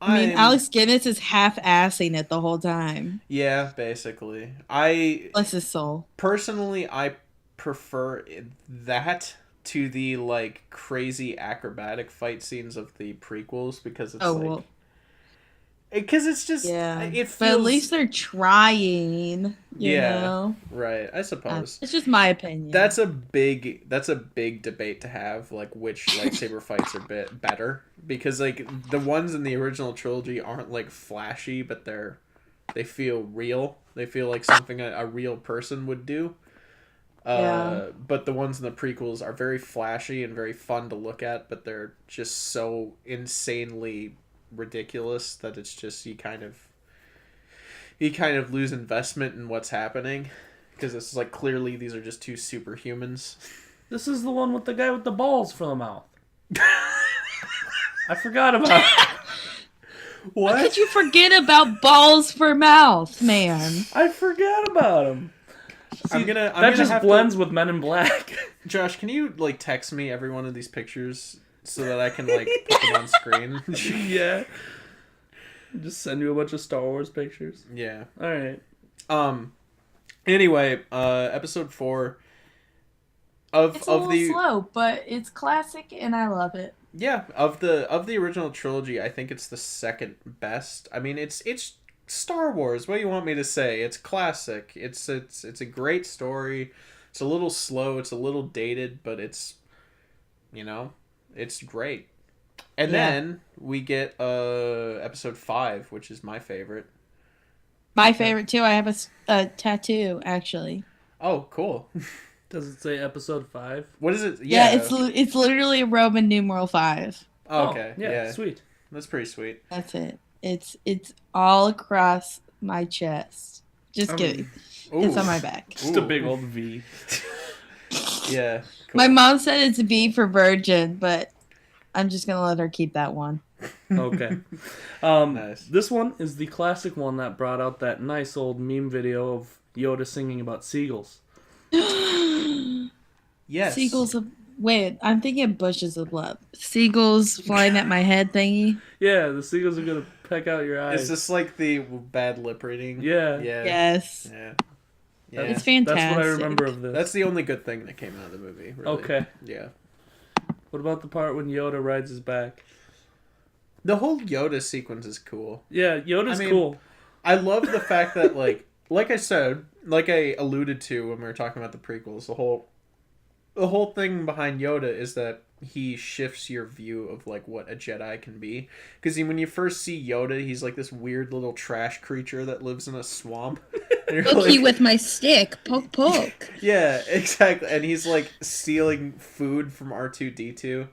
I mean, Alex Guinness is half-assing it the whole time. yeah, basically. I Bless his soul. personally I prefer that to the like crazy acrobatic fight scenes of the prequels because it's because it's just Yeah. it feels But at least they're trying, you Yeah. know? right, I suppose. It's just my opinion. That's a big debate to have, like which lightsaber fights are better, because like the ones in the original trilogy aren't like flashy, but they feel real. They feel like something a real person would do. Yeah. But the ones in the prequels are very flashy and very fun to look at, but they're just so insanely ridiculous that it's just you kind of lose investment in what's happening, because it's like clearly these are just two superhumans. This is the one with the guy with the balls for the mouth. I forgot about it. What? How could you forget about balls for mouth, man? I forgot about him. I'm gonna That just have blends with Men in Black. Josh, can you like text me every one of these pictures so that I can like put them on screen? Yeah. Just send you a bunch of Star Wars pictures. Yeah. All right. Anyway, episode 4 It's a little slow, but it's classic and I love it. Yeah, of the original trilogy, I think it's the second best. I mean, it's Star Wars. What do you want me to say? It's classic. It's a great story. It's a little slow. It's a little dated, but it's, It's great. And Yeah. then we get episode 5, which is my favorite. My favorite too. I have a tattoo actually. Oh, cool. Does it say episode 5? What is it? Yeah, it's literally Roman numeral 5. Oh, okay. Yeah, sweet. That's pretty sweet. That's it. It's all across my chest. Just kidding. It's on my back. Just a big old V. Yeah. Cool. My mom said it's B for virgin, but I'm just gonna let her keep that one. Okay. Nice. This one is the classic one that brought out that nice old meme video of Yoda singing about seagulls. Yes. Seagulls of wait, I'm thinking of bushes of love. Seagulls flying at my head thingy. Yeah, the seagulls are gonna peck out your eyes. Is this like the bad lip reading? Yeah. Yeah. Yes. Yeah. It's fantastic. That's what I remember of this. That's the only good thing that came out of the movie. Really. Okay. Yeah. What about the part when Yoda rides his back? The whole Yoda sequence is cool. Yeah, Yoda's cool. I love the fact that like I said, like I alluded to when we were talking about the prequels, the whole thing behind Yoda is that he shifts your view of like what a Jedi can be. Because when you first see Yoda, he's like this weird little trash creature that lives in a swamp. Poke you with my stick. Poke, poke. Yeah, exactly. And he's like stealing food from R2-D2.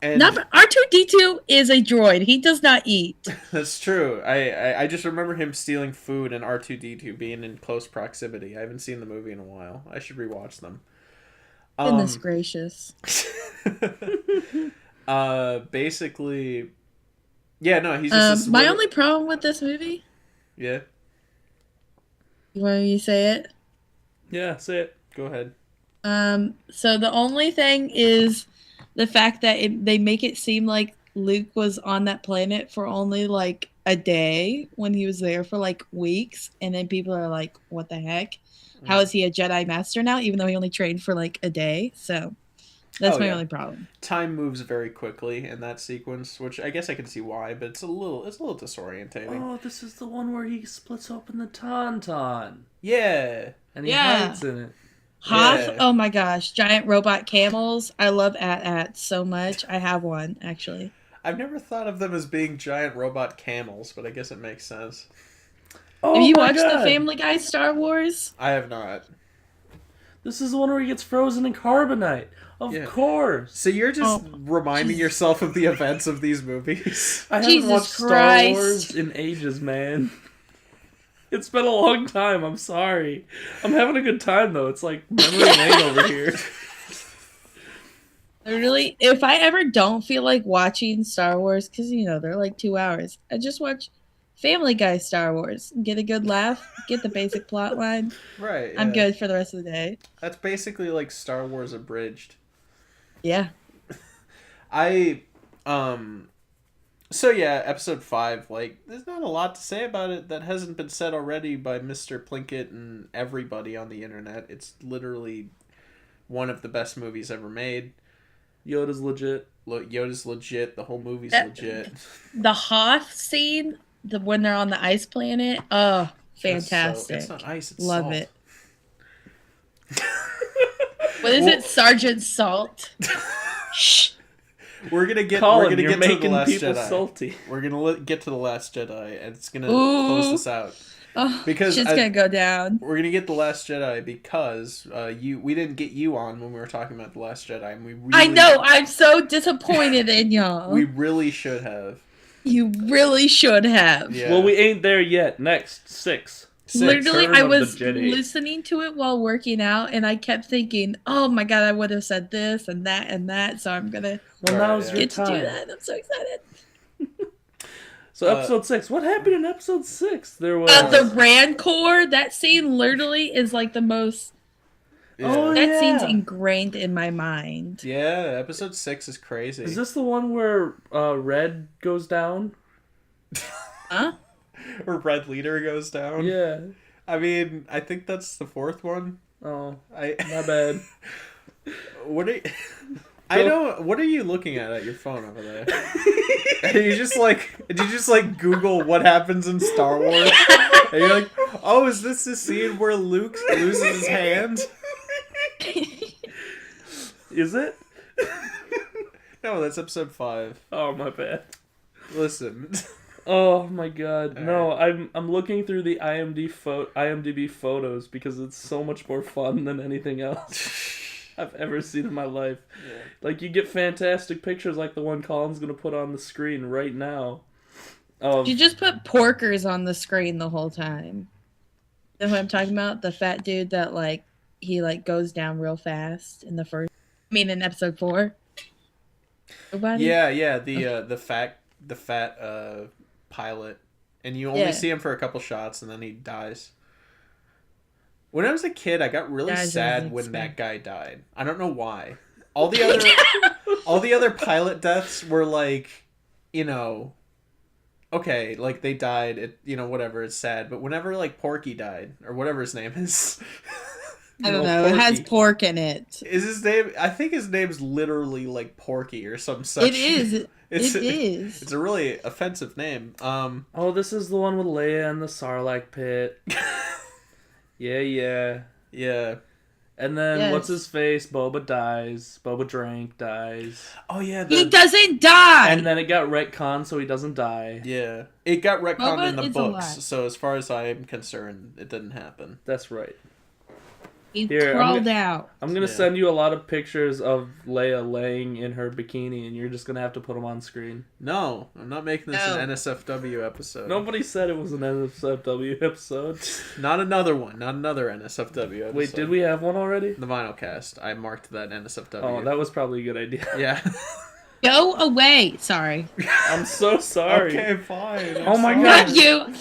And R2-D2 is a droid. He does not eat. that's true. I just remember him stealing food and R2-D2 being in close proximity. I haven't seen the movie in a while. I should rewatch them. Goodness gracious. Basically, yeah, no, he's just this my little... only problem with this movie. Yeah, You want me to say it? Yeah, say it. go ahead. So the only thing is the fact that they make it seem like Luke was on that planet for only like a day when he was there for like weeks, and then people are like, "What the heck? How is he a Jedi Master now?" Even though he only trained for like a day. So that's my only problem. Time moves very quickly in that sequence, which I guess I can see why, but it's a little disorientating. Oh, this is the one where he splits open the tauntaun. Yeah, And he Yeah. hides in it. Hoth, Yeah. oh my gosh, giant robot camels. I love AT-AT so much. I have one actually. I've never thought of them as being giant robot camels, but I guess it makes sense. Oh, Have you my watched the God. Family Guy Star Wars? I have not. This is the one where he gets frozen in carbonite. Of Yeah. course. So you're just Oh, reminding yourself of the events of these movies. I haven't Jesus watched Star Christ. Wars in ages, man. It's been a long time. I'm sorry. I'm having a good time, though. It's like memory lane over here. Literally, if I ever don't feel like watching Star Wars, because they're like 2 hours, I just watch Family Guy Star Wars. Get a good laugh, get the basic plot line. Right. I'm yeah. good for the rest of the day. That's basically like Star Wars abridged. Yeah. So yeah, episode 5, like, there's not a lot to say about it that hasn't been said already by Mr. Plinkett and everybody on the internet. It's literally one of the best movies ever made. Yoda's legit. Yoda's legit. The whole movie's That- legit. The Hoth scene, when they're on the ice planet, oh, fantastic. It's not ice, it's Love salt. it. What is it, Sergeant Salt? Shh. We're gonna get Colin, to you're the making Last people Jedi. salty. We're gonna get to the Last Jedi, and it's gonna Ooh. close this out. Oh, Because shit's gonna go down. We're gonna get the Last Jedi because we didn't get you on when we were talking about the Last Jedi, and we really, I know, I'm so disappointed in y'all. we really should have. You really should have. Yeah. Well, we ain't there yet. Next, 6. Literally, Return I of the was Jedi. listening to it while working out, and I kept thinking, "Oh my god, I would have said this and that and that." So I'm gonna Well, Right, now's yeah. your get to do time. that. I'm so excited. So episode 6. What happened in episode 6? There was... The Rancor. That scene literally is like the most. Yeah. Oh, That yeah. scene's ingrained in my mind. Yeah, episode 6 is crazy. Is this the one where Red goes down? Huh? where Red Leader goes down? Yeah. I mean, I think that's the 4th one. Oh, My bad. What are you... I don't. What are you looking at your phone over there? Did you just Google what happens in Star Wars? And you're like, oh, is this the scene where Luke loses his hand? Is it? No, that's episode 5. Oh, my bad. Listen. Oh my god. All No, I'm looking through the IMDb photos because it's so much more fun than anything else I've ever seen in my life. Yeah. Like, you get fantastic pictures like the one Colin's going to put on the screen right now. Of, You just put porkers on the screen the whole time. You know what I'm talking about? The fat dude that, like, he, like, goes down real fast in in episode 4. Nobody? Yeah, the fat pilot, and you only see him for a couple shots and then he dies. When I was a kid, I got really sad when that guy died. I don't know why. All the other pilot deaths were like, you know, okay, like they died, whatever, it's sad, but whenever like Porky died or whatever his name is, I don't know. Porky. It has pork in it. Is his name? I think his name's literally like Porky or some such. It is. It's a really offensive name. Oh, this is the one with Leia and the Sarlacc pit. Yeah. And then what's his face? Boba dies. Boba Drank dies. Oh yeah, he doesn't die. And then it got retconned, so he doesn't die. Yeah, it got retconned Boba in the is books. alive. So as far as I'm concerned, it didn't happen. That's right. He crawled out. I'm going to send you a lot of pictures of Leia laying in her bikini, and you're just going to have to put them on screen. No, I'm not making this an NSFW episode. Nobody said it was an NSFW episode. Not another one. Not another NSFW episode. Wait, did we have one already? The Vinyl Cast. I marked that NSFW. Oh, that was probably a good idea. Yeah. Go away. Sorry. I'm so sorry. Okay, fine. Oh my Not god. you.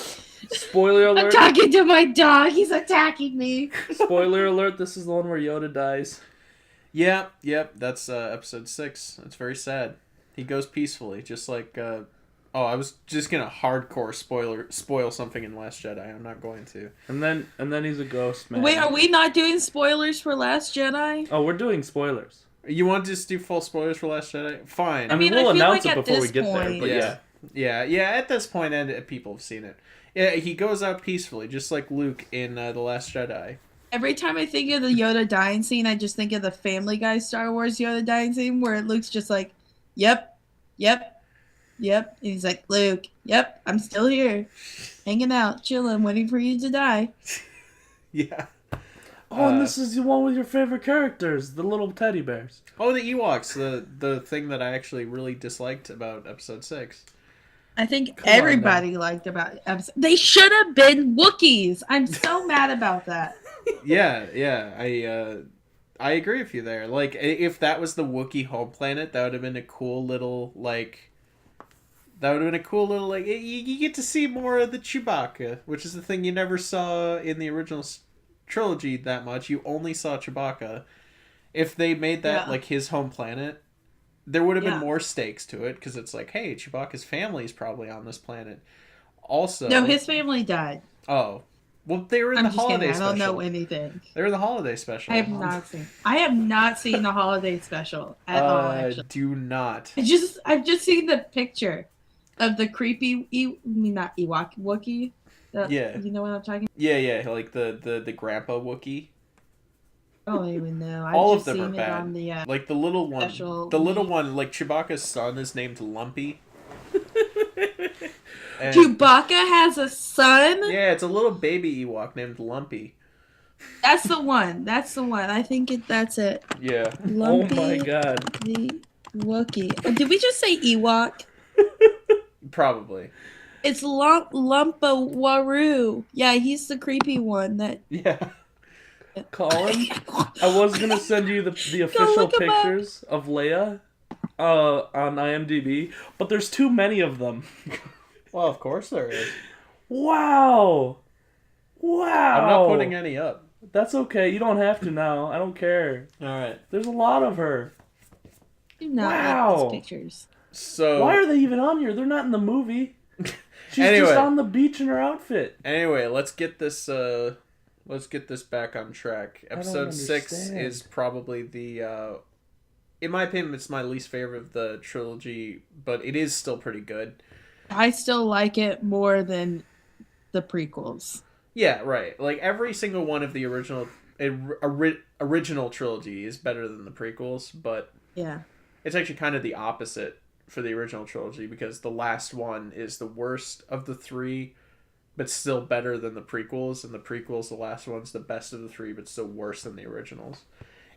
Spoiler alert. I'm talking to my dog. He's attacking me. Spoiler alert, this is the one where Yoda dies. Yep, that's episode 6. It's very sad. He goes peacefully, just like I was just gonna hardcore spoil something in Last Jedi. I'm not going to. And then he's a ghost man. Wait, are we not doing spoilers for Last Jedi? Oh, we're doing spoilers. You want to just do full spoilers for Last Jedi? Fine. I mean, I we'll feel announce like it at before we this get there, point- but Yeah. At this point, and people have seen it. Yeah, he goes out peacefully, just like Luke in The Last Jedi. Every time I think of the Yoda dying scene, I just think of the Family Guy Star Wars Yoda dying scene where Luke's just like, yep. And he's like, Luke, yep, I'm still here. Hanging out, chilling, waiting for you to die. Yeah. Oh, and this is the one with your favorite characters, the little teddy bears. Oh, the Ewoks, the thing that I actually really disliked about episode 6. I think everybody liked about episode. They should have been Wookiees. I'm so mad about that. Yeah, I agree with you there. Like, if that was the Wookiee home planet, that would have been a cool little, like... you get to see more of the Chewbacca, which is the thing you never saw in the original trilogy that much. You only saw Chewbacca. If they made that, like, his home planet, there would have been more stakes to it, because it's like, hey, Chewbacca's family is probably on this planet. Also... No, his family died. Oh. Well, they were in the holiday special. I don't know anything. They were in the holiday special. I have not seen the holiday special at all, actually. Do not. I've just seen the picture of the creepy not Ewok Wookiee. Yeah. You know what I'm talking about? Yeah, like the grandpa Wookiee. I don't even know. All I've of just them are seen it bad. on the, like the little one. special The little one, like Chewbacca's son is named Lumpy. And, Chewbacca has a son? yeah, it's a little baby Ewok named Lumpy. That's the one. I think that's it. Yeah. Lumpy, Oh my god. the Wookiee. Did we just say Ewok? Probably. It's Lumpa Waru. Yeah, he's the creepy one. Yeah. Colin, I was going to send you the official look him up. pictures of Leia on IMDb, but there's too many of them. Well, of course there is. Wow. I'm not putting any up. That's okay. You don't have to now. I don't care. All right. There's a lot of her. Do not Wow. like these pictures. So Why are they even on here? They're not in the movie. She's Anyway. just on the beach in her outfit. Anyway, let's get this back on track. Episode 6 understand. is probably the in my opinion, it's my least favorite of the trilogy, but it is still pretty good. I still like it more than the prequels. Yeah, right. Like every single one of the original trilogy is better than the prequels, but Yeah. It's actually kind of the opposite for the original trilogy, because the last one is the worst of the three, but still better than the prequels, and the prequels, the last one's the best of the three, but still worse than the originals.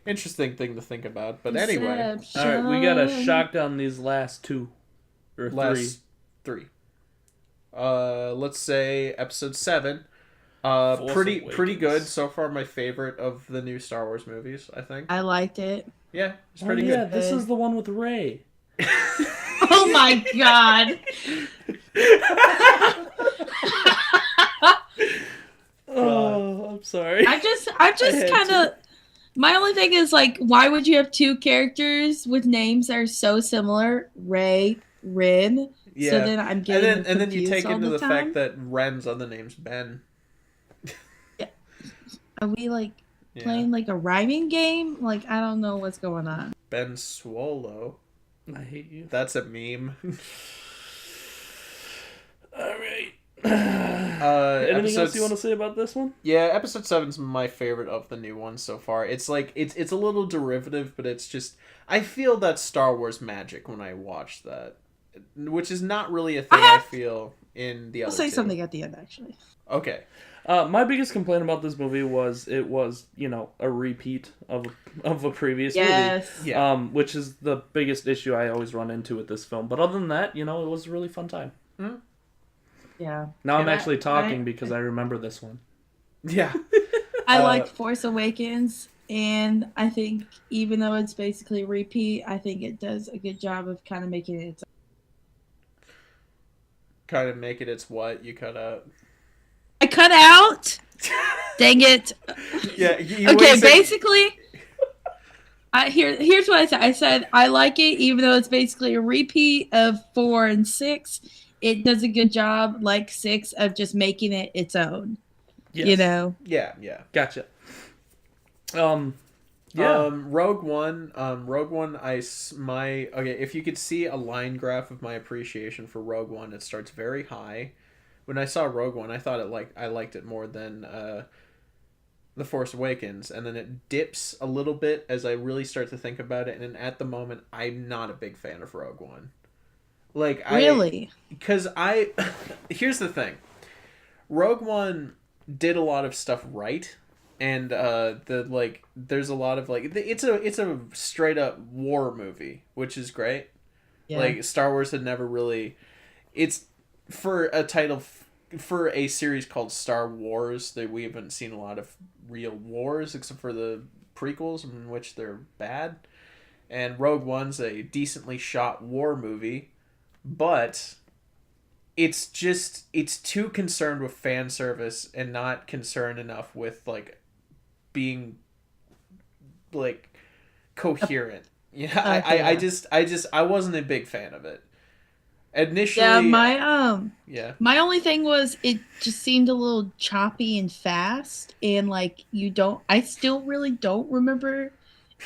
Interesting thing to think about. But anyway, All right, we got to shotgun these last two or three. Let's say episode 7. Pretty good so far. My favorite of the new Star Wars movies, I think. I liked it. Yeah, it's pretty good. good. This is the one with Rey. Oh my god. Oh, I'm sorry. I just kind of. My only thing is, like, why would you have two characters with names that are so similar? Rey, Ren. Yeah. So then I'm getting and then you take all into the time. fact that Ren's other name's Ben. Yeah. Are we playing like a rhyming game? Like, I don't know what's going on. Ben Swallow. I hate you. That's a meme. All right. Anything else you want to say about this one? Yeah, episode 7's my favorite of the new ones so far. It's like it's a little derivative, but it's just, I feel that Star Wars magic when I watch that, which is not really a thing I feel in the other. I'll say two. something at the end, actually. Okay. My biggest complaint about this movie was it was, a repeat of a previous movie. Yeah. Which is the biggest issue I always run into with this film. But other than that, it was a really fun time. Mm-hmm. Yeah. Now I'm actually talking because I remember this one. Yeah. I liked Force Awakens, and I think even though it's basically a repeat, I think it does a good job of kind of making it its own. Kind of make it its what? You cut out? I cut out? Dang it. Yeah. Okay, basically, here's what I said. I said I like it even though it's basically a repeat of 4 and 6. It does a good job, like 6, of just making it its own. Yes. Yeah. Gotcha. Rogue One. Okay. If you could see a line graph of my appreciation for Rogue One, it starts very high. When I saw Rogue One, I thought I liked it more than The Force Awakens, and then it dips a little bit as I really start to think about it. And at the moment, I'm not a big fan of Rogue One. Really? Because here's the thing. Rogue One did a lot of stuff right, and there's a lot of it's a straight up war movie, which is great. Yeah. Star Wars had never really, it's for a title for a series called Star Wars that we haven't seen a lot of real wars except for the prequels, in which they're bad. And Rogue One's a decently shot war movie. But it's too concerned with fan service and not concerned enough with being coherent. Yeah, I wasn't a big fan of it. Initially, my only thing was it just seemed a little choppy and fast, and I still really don't remember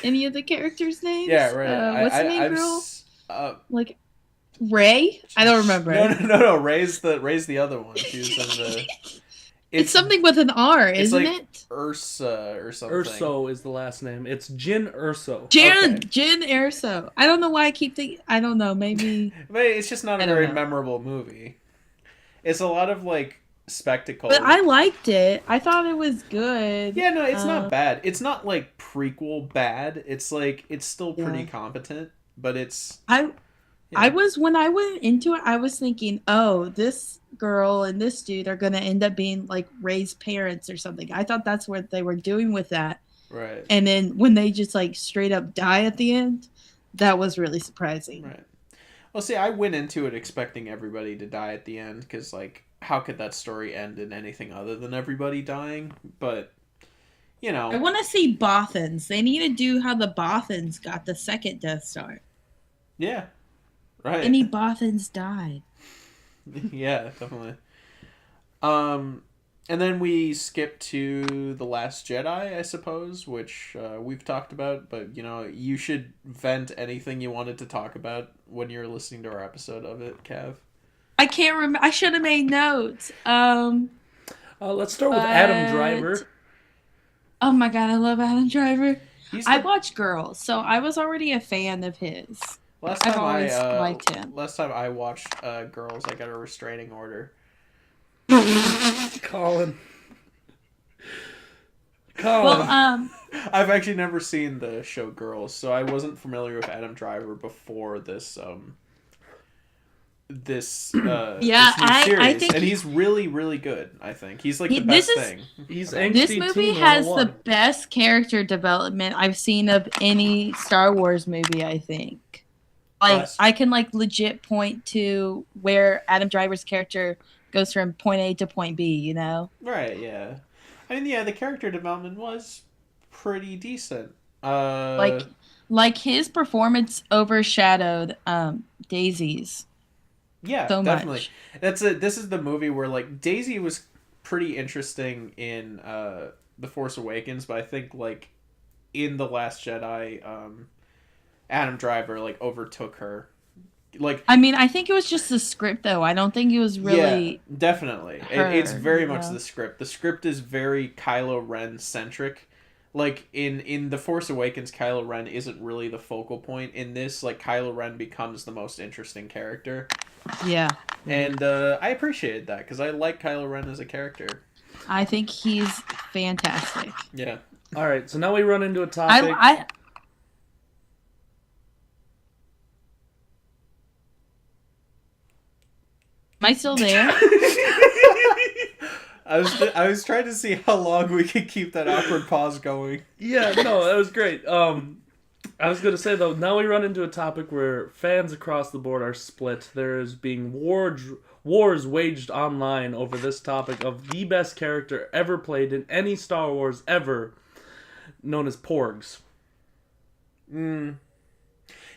any of the characters' names. Yeah, right. What's the name, girl? Rey? I don't remember. No. Rey's the other one. She's in the. It's something with an R, isn't it? Ursa or something. Urso is the last name. It's Jyn Erso. Jyn Erso. I don't know why I keep thinking. I don't know. Maybe. But it's just not a very memorable movie. It's a lot of spectacle. But I liked it. I thought it was good. Yeah, no, it's not bad. It's not prequel bad. It's it's still pretty competent, but it's. When I went into it, I was thinking, oh, this girl and this dude are going to end up being Rey's parents or something. I thought that's what they were doing with that. Right. And then when they just straight up die at the end, that was really surprising. Right. Well, see, I went into it expecting everybody to die at the end because, how could that story end in anything other than everybody dying? But, I want to see Bothans. They need to do how the Bothans got the second Death Star. Yeah. Right. Any Bothans died. Yeah, definitely. And then we skip to The Last Jedi, I suppose, which we've talked about, but you should vent anything you wanted to talk about when you're listening to our episode of it, Cav. I can't remember. I should have made notes. Let's start with Adam Driver. Oh my god, I love Adam Driver. I watched Girls, so I was already a fan of his. I've always liked him. Last time I watched Girls, I got a restraining order. Colin. Well, I've actually never seen the show Girls, so I wasn't familiar with Adam Driver before this this new series, I think and he's really, really good. I think he's like the best thing. He's this angsty movie teen has 101. the best character development I've seen of any Star Wars movie. I think, like, I can like legit point to where Adam Driver's character goes from point A to point B. You know, Right? Yeah. I mean, yeah, the character development was pretty decent. like his performance overshadowed Daisy's. Yeah, so definitely. much. This is the movie where like Daisy was pretty interesting in The Force Awakens, but I think like in The Last Jedi, Adam Driver like overtook her. Like, I mean, I think it was just the script, though. I don't think it was really. Yeah, definitely. It's her, very you much know? the script. The script is very Kylo Ren centric. Like in The Force Awakens, Kylo Ren isn't really the focal point. In this, like Kylo Ren becomes the most interesting character. Yeah. And I appreciated that because I like Kylo Ren as a character. I think he's fantastic. Yeah. All right, so now we run into a topic. Am I still there? I was trying to see how long we could keep that awkward pause going. Yeah, no, that was great. I was gonna say though, now we run into a topic where fans across the board are split. There is being wars waged online over this topic of the best character ever played in any Star Wars ever, known as Porgs.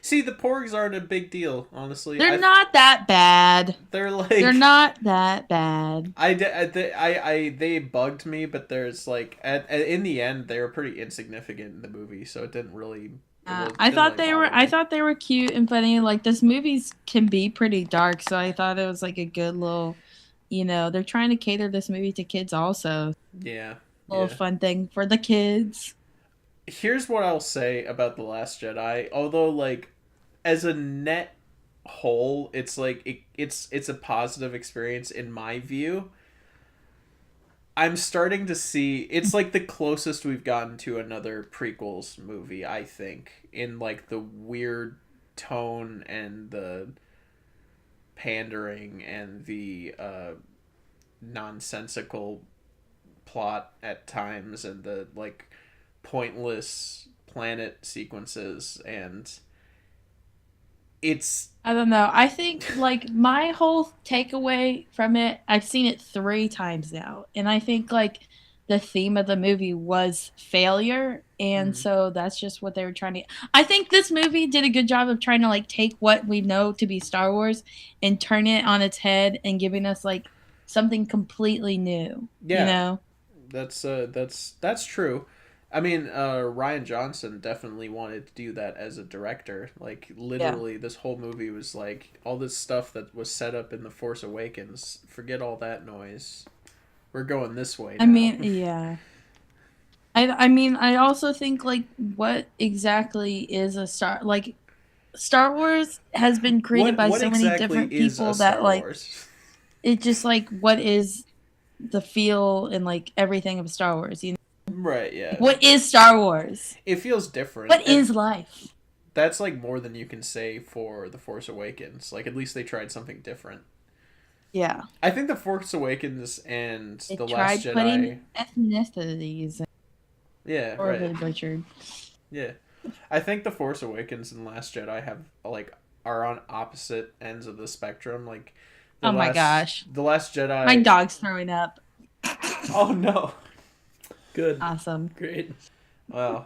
See, the Porgs aren't a big deal, honestly. They're not that bad. They're like They're not that bad. they bugged me, but there's like in the end they were pretty insignificant in the movie, so it didn't really. I thought they were cute and funny. Like, this movies can be pretty dark, so I thought it was like a good little, they're trying to cater this movie to kids also. Yeah. Little fun thing for the kids. Here's what I'll say about The Last Jedi. Although, like, as a net whole, it's like it's a positive experience in my view. I'm starting to see it's like the closest we've gotten to another prequels movie, I think, in like the weird tone and the pandering and the nonsensical plot at times and the like pointless planet sequences, and I don't know. I think like my whole takeaway from it, I've seen it 3 times now, and I think like the theme of the movie was failure, and so that's just what they were trying to. I think this movie did a good job of trying to like take what we know to be Star Wars and turn it on its head and giving us like something completely new. Yeah, that's true. I mean, Rian Johnson definitely wanted to do that as a director. Like, literally, this whole movie was like, all this stuff that was set up in The Force Awakens, forget all that noise. We're going this way now. I mean, yeah. I mean, I also think, like, what exactly is a Star... Like, Star Wars has been created by so many different people that, like... It just, like, what is the feel and, like, everything of Star Wars, you know? Right, yeah. What is Star Wars? It feels different. What is life? That's like more than you can say for The Force Awakens. Like, at least they tried something different. Yeah. I think The Force Awakens and They The tried Last Jedi... putting ethnicities. Yeah, Horribly right. butchered. Yeah. I think The Force Awakens and Last Jedi are on opposite ends of the spectrum. Like, my gosh. The Last Jedi... My dog's throwing up. Oh, no. Good. Awesome. Great. Wow.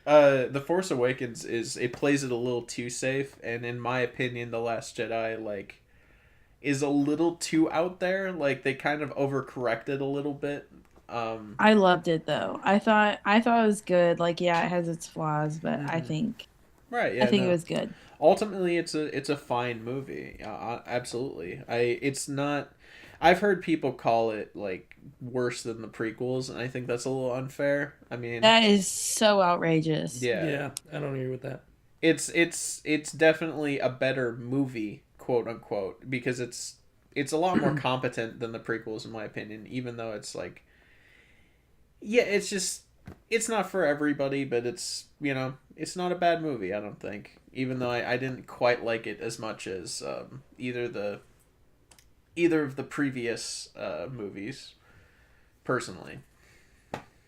The Force Awakens it plays it a little too safe, and in my opinion, The Last Jedi, like, is a little too out there. Like, they kind of overcorrected a little bit. I loved it though. I thought it was good. Like, yeah, it has its flaws, but I think right. Yeah, I think it was good. Ultimately, it's a fine movie. Absolutely. It's not. I've heard people call it like worse than the prequels, and I think that's a little unfair. I mean, That is so outrageous. Yeah, I don't agree with that. It's definitely a better movie, quote unquote, because it's a lot more competent than the prequels in my opinion, even though it's like, yeah, it's not for everybody, but it's, you know, it's not a bad movie, I don't think, even though I didn't quite like it as much as either of the previous movies personally.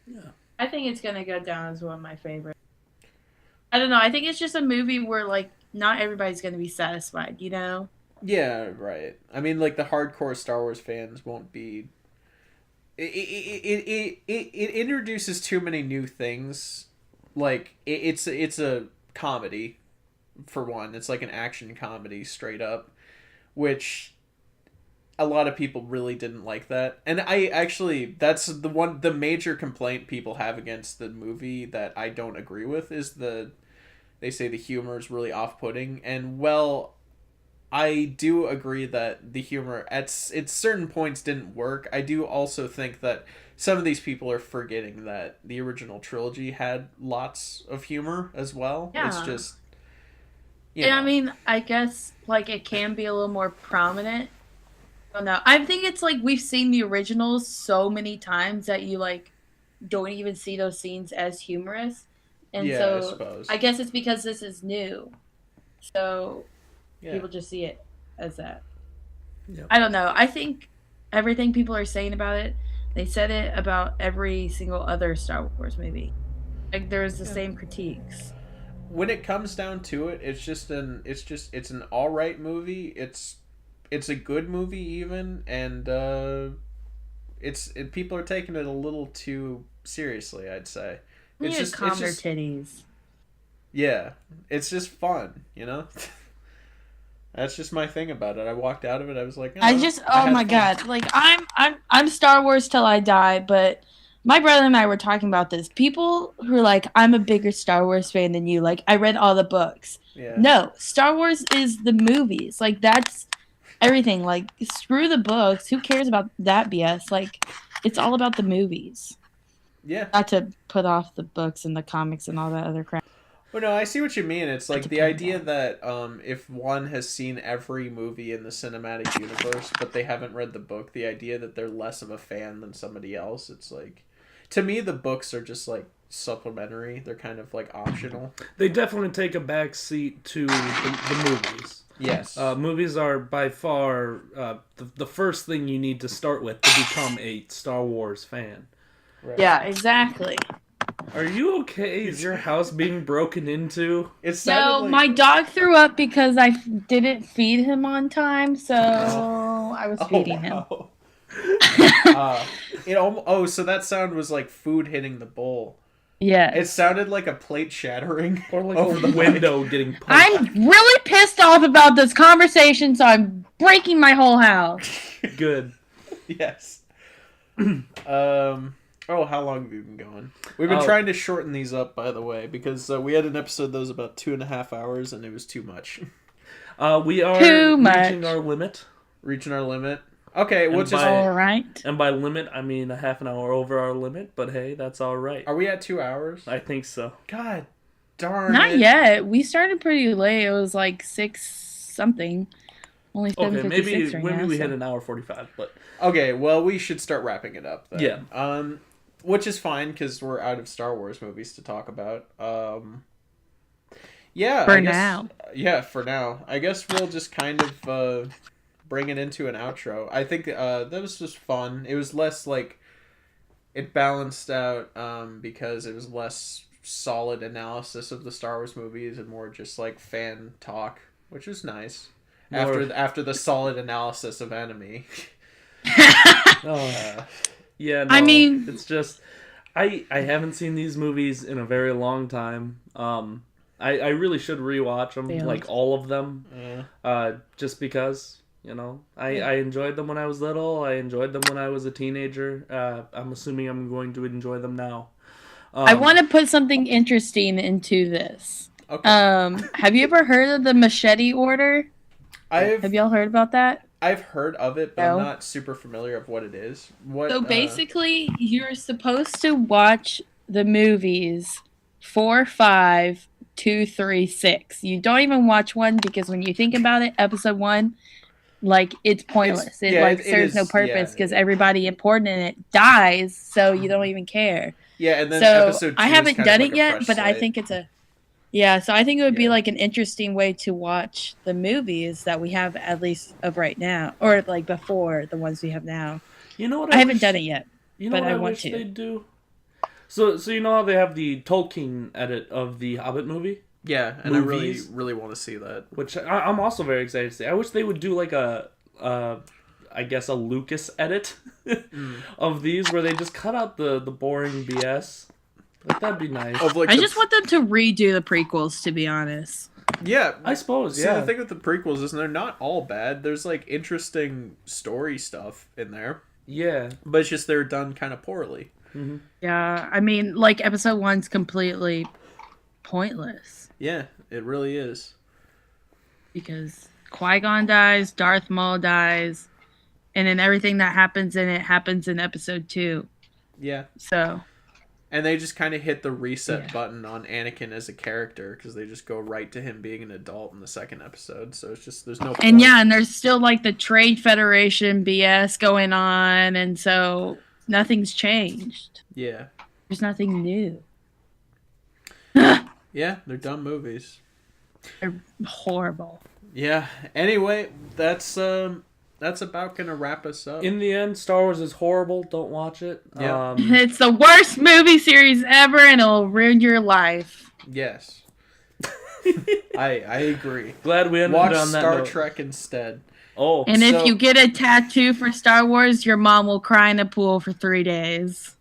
Yeah. I think it's gonna go down as one of my favorites. I don't know. I think it's just a movie where like not everybody's gonna be satisfied. You know? Yeah, right. I mean, like the hardcore Star Wars fans won't be. It introduces too many new things. Like it's a comedy, for one. It's like an action comedy straight up, which a lot of people really didn't like that. And I actually, that's the major complaint people have against the movie that I don't agree with is they say the humor is really off-putting. And well, I do agree that the humor at certain points didn't work. I do also think that some of these people are forgetting that the original trilogy had lots of humor as well. Yeah. It's just, And I mean, I guess like it can be a little more prominent. I don't know. I think it's like we've seen the originals so many times that you like don't even see those scenes as humorous. And Yeah, so I suppose. I guess it's because this is new. So Yeah. people just see it as that. Yep. I don't know. I think everything people are saying about it, they said it about every single other Star Wars movie. Like there's the same critiques. When it comes down to it, it's an all right movie. It's a good movie even, and people are taking it a little too seriously, I'd say. It's just calm their titties. Yeah, it's just fun, you know. That's just my thing about it. I walked out of it. I was like, I just, oh my god, like I'm Star Wars till I die. But my brother and I were talking about this. People who are like, I'm a bigger Star Wars fan than you. Like I read all the books. Yeah. No, Star Wars is the movies. Like that's everything. Like screw the books. Who cares about that BS? Like it's all about the movies. Yeah. Not to put off the books and the comics and all that other crap. Well, no, I see what you mean. It's like the idea that if one has seen every movie in the cinematic universe, but they haven't read the book, the idea that they're less of a fan than somebody else, it's like, to me, the books are just like supplementary. They're kind of like optional. They definitely take a back seat to the movies. Yes. Movies are by far the first thing you need to start with to become a Star Wars fan. Right. Yeah, exactly. Are you okay? Is your house being broken into? No, my dog threw up because I didn't feed him on time, so I was feeding him. So that sound was like food hitting the bowl. Yeah. It sounded like a plate shattering. Or like a window getting punched. I'm really pissed off about this conversation, so I'm breaking my whole house. Good. Yes. Oh, how long have you been going? We've been trying to shorten these up, by the way, because we had an episode that was about 2.5 hours, and it was too much. We are reaching our limit. Reaching our limit. Okay, which is all right. And by limit, I mean a half an hour over our limit, but hey, that's all right. Are we at 2 hours? I think so. God darn Not it. yet. We started pretty late. It was like 6 something. Only 7:56 Okay, maybe right now, we so. hit an hour 45, but Okay, well, we should start wrapping it up then. Yeah. Which is fine, because we're out of Star Wars movies to talk about. Yeah. For now. Yeah, for now. I guess we'll just kind of bring it into an outro. I think that was just fun. It was less like... It balanced out because it was less solid analysis of the Star Wars movies and more just like fan talk, which was nice. After the solid analysis of Enemy. Yeah, no, I mean, it's just I haven't seen these movies in a very long time. I really should rewatch them, like all of them, just because, you know, I enjoyed them when I was little. I enjoyed them when I was a teenager. I'm assuming I'm going to enjoy them now. I want to put something interesting into this. Okay. Have you ever heard of the Machete Order? Have y'all heard about that? I've heard of it, but No. I'm not super familiar of what it is. What? So basically, you're supposed to watch the movies 4, 5, 2, 3, 6. You don't even watch one because when you think about it, episode 1, like it's pointless. It serves no purpose because everybody important in it dies, so you don't even care. Yeah, and then So episode 2 I is haven't kind done of it like a yet, fresh but I slate. think it's a so I think it would be Yeah. like an interesting way to watch the movies that we have at least of right now, or like before the ones we have now. You know what? I haven't done it yet. You know but what I I want wish to. they'd do? So you know how they have the Tolkien edit of the Hobbit movie? Yeah, and Movies? I really want to see that. Which I'm also very excited to see. I wish they would do like I guess a Lucas edit of these where they just cut out the boring BS. Like, that'd be nice. Of like I just want them to redo the prequels, to be honest. yeah, I suppose, See, yeah. the thing with the prequels is they're not all bad. There's like interesting story stuff in there, Yeah. but it's just they're done kind of poorly. Yeah, I mean, like episode 1's completely pointless Yeah, it really is. because Qui-Gon dies, Darth Maul dies, and then everything that happens in it happens in episode 2. Yeah, So, and they just kind of hit the reset Yeah. button on Anakin as a character because they just go right to him being an adult in the second episode. So it's just there's no point. and yeah, and there's still like the Trade Federation BS going on, and so nothing's changed. Yeah, There's nothing new. yeah, they're dumb movies. They're horrible. Yeah. Anyway, that's about gonna wrap us up. In the end, Star Wars is horrible. Don't watch it. Yeah. It's the worst movie series ever, and it'll ruin your life. Yes. I agree. Glad we ended Watch on that Star note. Trek instead. Oh, And if So- you get a tattoo for Star Wars, your mom will cry in a pool for 3 days.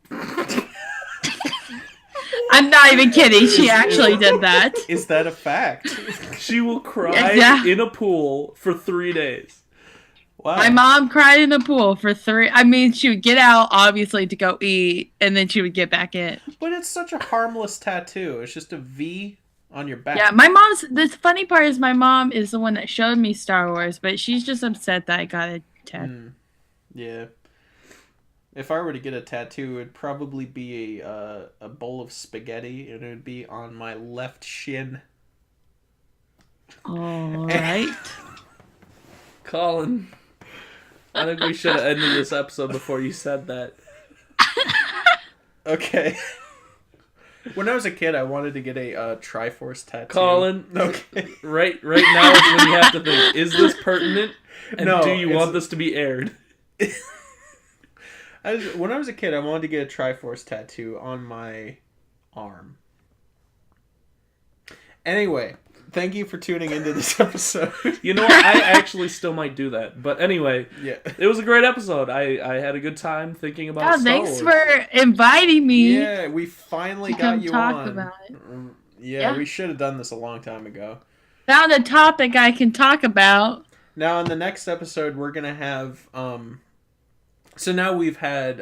I'm not even kidding. She actually did that. Is that a fact? she will cry Yeah. in a pool for 3 days. Wow. My mom cried in a pool for 3. I mean, she would get out, obviously, to go eat, and then she would get back in. But it's such a harmless tattoo. It's just a V on your back. Yeah, my mom's. The funny part is my mom is the one that showed me Star Wars, but she's just upset that I got a tattoo. Yeah. If I were to get a tattoo, it'd probably be a bowl of spaghetti, and it would be on my left shin. All right. Colin, I think we should have ended this episode before you said that. Okay. When I was a kid, I wanted to get a Triforce tattoo. Colin, Okay. right now is when you have to think, is this pertinent? And No, do you it's- want this to be aired? When I was a kid, I wanted to get a Triforce tattoo on my arm. Anyway, thank you for tuning into this episode. You know what? I actually still might do that. But anyway, Yeah. it was a great episode. I had a good time thinking about Oh, Star thanks Wars. for inviting me. Yeah, we finally To got come you talk on. about it. Yeah, Yeah. we should have done this a long time ago. Found a topic I can talk about. Now, in the next episode, we're gonna have so now we've had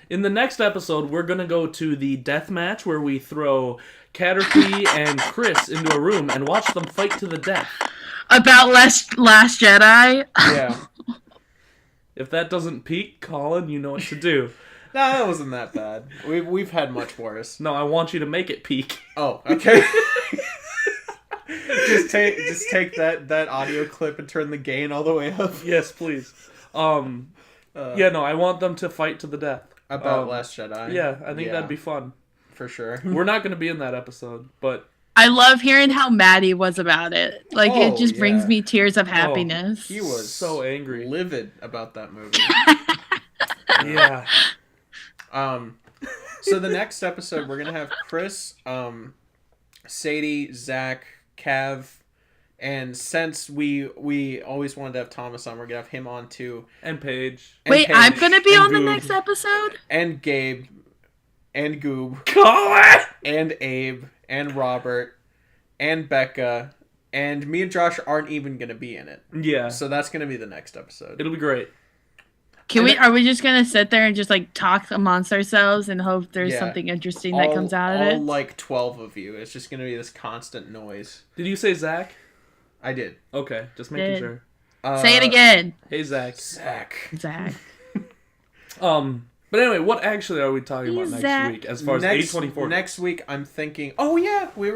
In the next episode, we're going to go to the death match where we throw Caterpie and Chris into a room and watch them fight to the death. About Last Jedi. yeah. If that doesn't peak, Colin, you know what to do. No, that wasn't that bad. We've had much worse. No, I want you to make it peak. Oh, okay. just take that audio clip and turn the gain all the way up. Yes, please. Yeah, no, I want them to fight to the death. About Last Jedi. Yeah, I think that'd be fun. for sure. We're not going to be in that episode, but I love hearing how mad he was about it. Like, Oh, it just brings yeah. me tears of happiness. He was so angry. livid about that movie. Yeah. So the next episode we're gonna have Chris, Sadie, Zach, Cav, and since we always wanted to have Thomas on, we're gonna have him on too. And Paige. And Wait, Paige, I'm gonna be and on the Goob. next episode? and Gabe, and Goob, Colin! and Abe, and Robert, and Becca, and me and Josh aren't even gonna be in it. Yeah. So that's gonna be the next episode. It'll be great. Are we just gonna sit there and just like talk amongst ourselves and hope there's Yeah. something interesting that comes out of it? All like 12 of you. It's just gonna be this constant noise. Did you say Zach? I did. Okay, just making Did. sure. Say it again. Hey, Zach. Zach. But anyway, what actually are we talking about next week as far as A24? Next week, I'm thinking. Oh yeah, we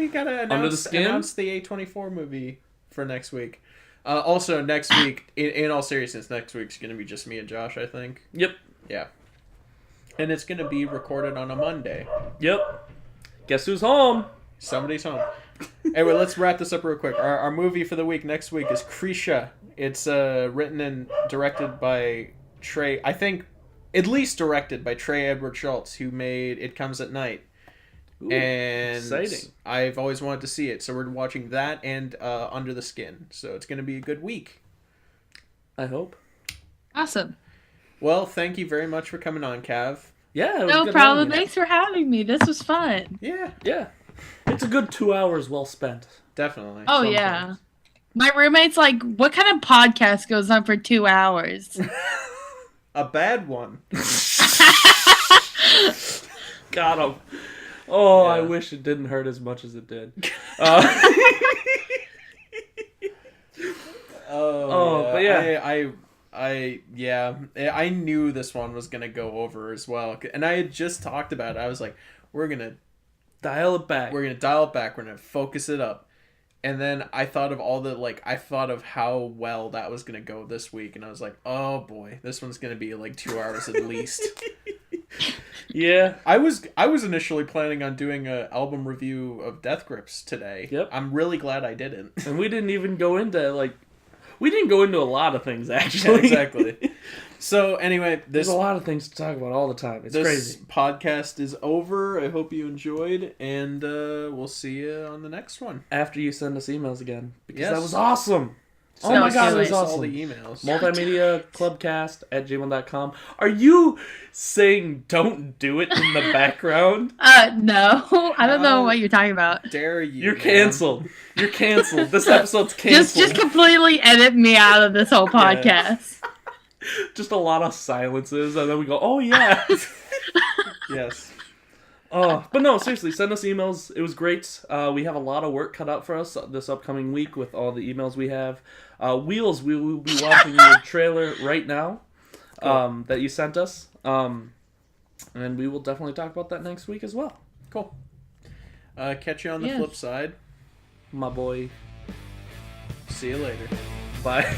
gotta announce the A24 movie for next week. Also, next week, in all seriousness, next week's gonna be just me and Josh, I think. Yep. Yeah. And it's gonna be recorded on a Monday. Yep. Guess who's home? Somebody's home. Anyway, let's wrap this up real quick. Our movie for the week next week is Krisha. It's written and directed by Trey. I think at least directed by Trey Edward Schultz, who made It Comes at Night. Ooh, and exciting. I've always wanted to see it, so we're watching that and Under the Skin. So it's going to be a good week. I hope. Awesome. Well, thank you very much for coming on, Cav. Yeah, it was No good problem. having you. Thanks for having me. This was fun. Yeah, Yeah. It's a good 2 hours well spent. definitely. Oh, Sometimes. yeah. My roommate's like, what kind of podcast goes on for 2 hours? A bad one. Got him. Oh, Yeah. I wish it didn't hurt as much as it did. But yeah. I knew this one was gonna go over as well, and I had just talked about it. I was like, we're gonna Dial it back. dial it back. We're gonna focus it up. And then I thought of I thought of how well that was gonna go this week, and I was like, oh boy, this one's gonna be like 2 hours at least. Yeah. I was initially planning on doing an album review of Death Grips today. Yep. I'm really glad I didn't. And we didn't even go into, we didn't go into a lot of things, actually. Yeah, exactly. So, anyway, There's a lot of things to talk about all the time. It's this crazy. podcast is over. I hope you enjoyed, and we'll see you on the next one. After you send us emails again. Because Yes. that was awesome. Oh That my was god, it really was All awesome. the emails. Multimedia Clubcast at gmail.com. Are you saying don't do it in the background? No. I don't know what you're talking about. Dare you? You're man. canceled. You're canceled. This episode's canceled. Just completely edit me out of this whole podcast. Just a lot of silences, and then we go, oh yeah. Yes. But no, seriously, send us emails. It was great. We have a lot of work cut out for us this upcoming week with all the emails we have. Wheels, we will be watching your trailer right now that you sent us. And we will definitely talk about that next week as well. Cool. Catch you on the Yes. flip side. My boy. See you later. Bye.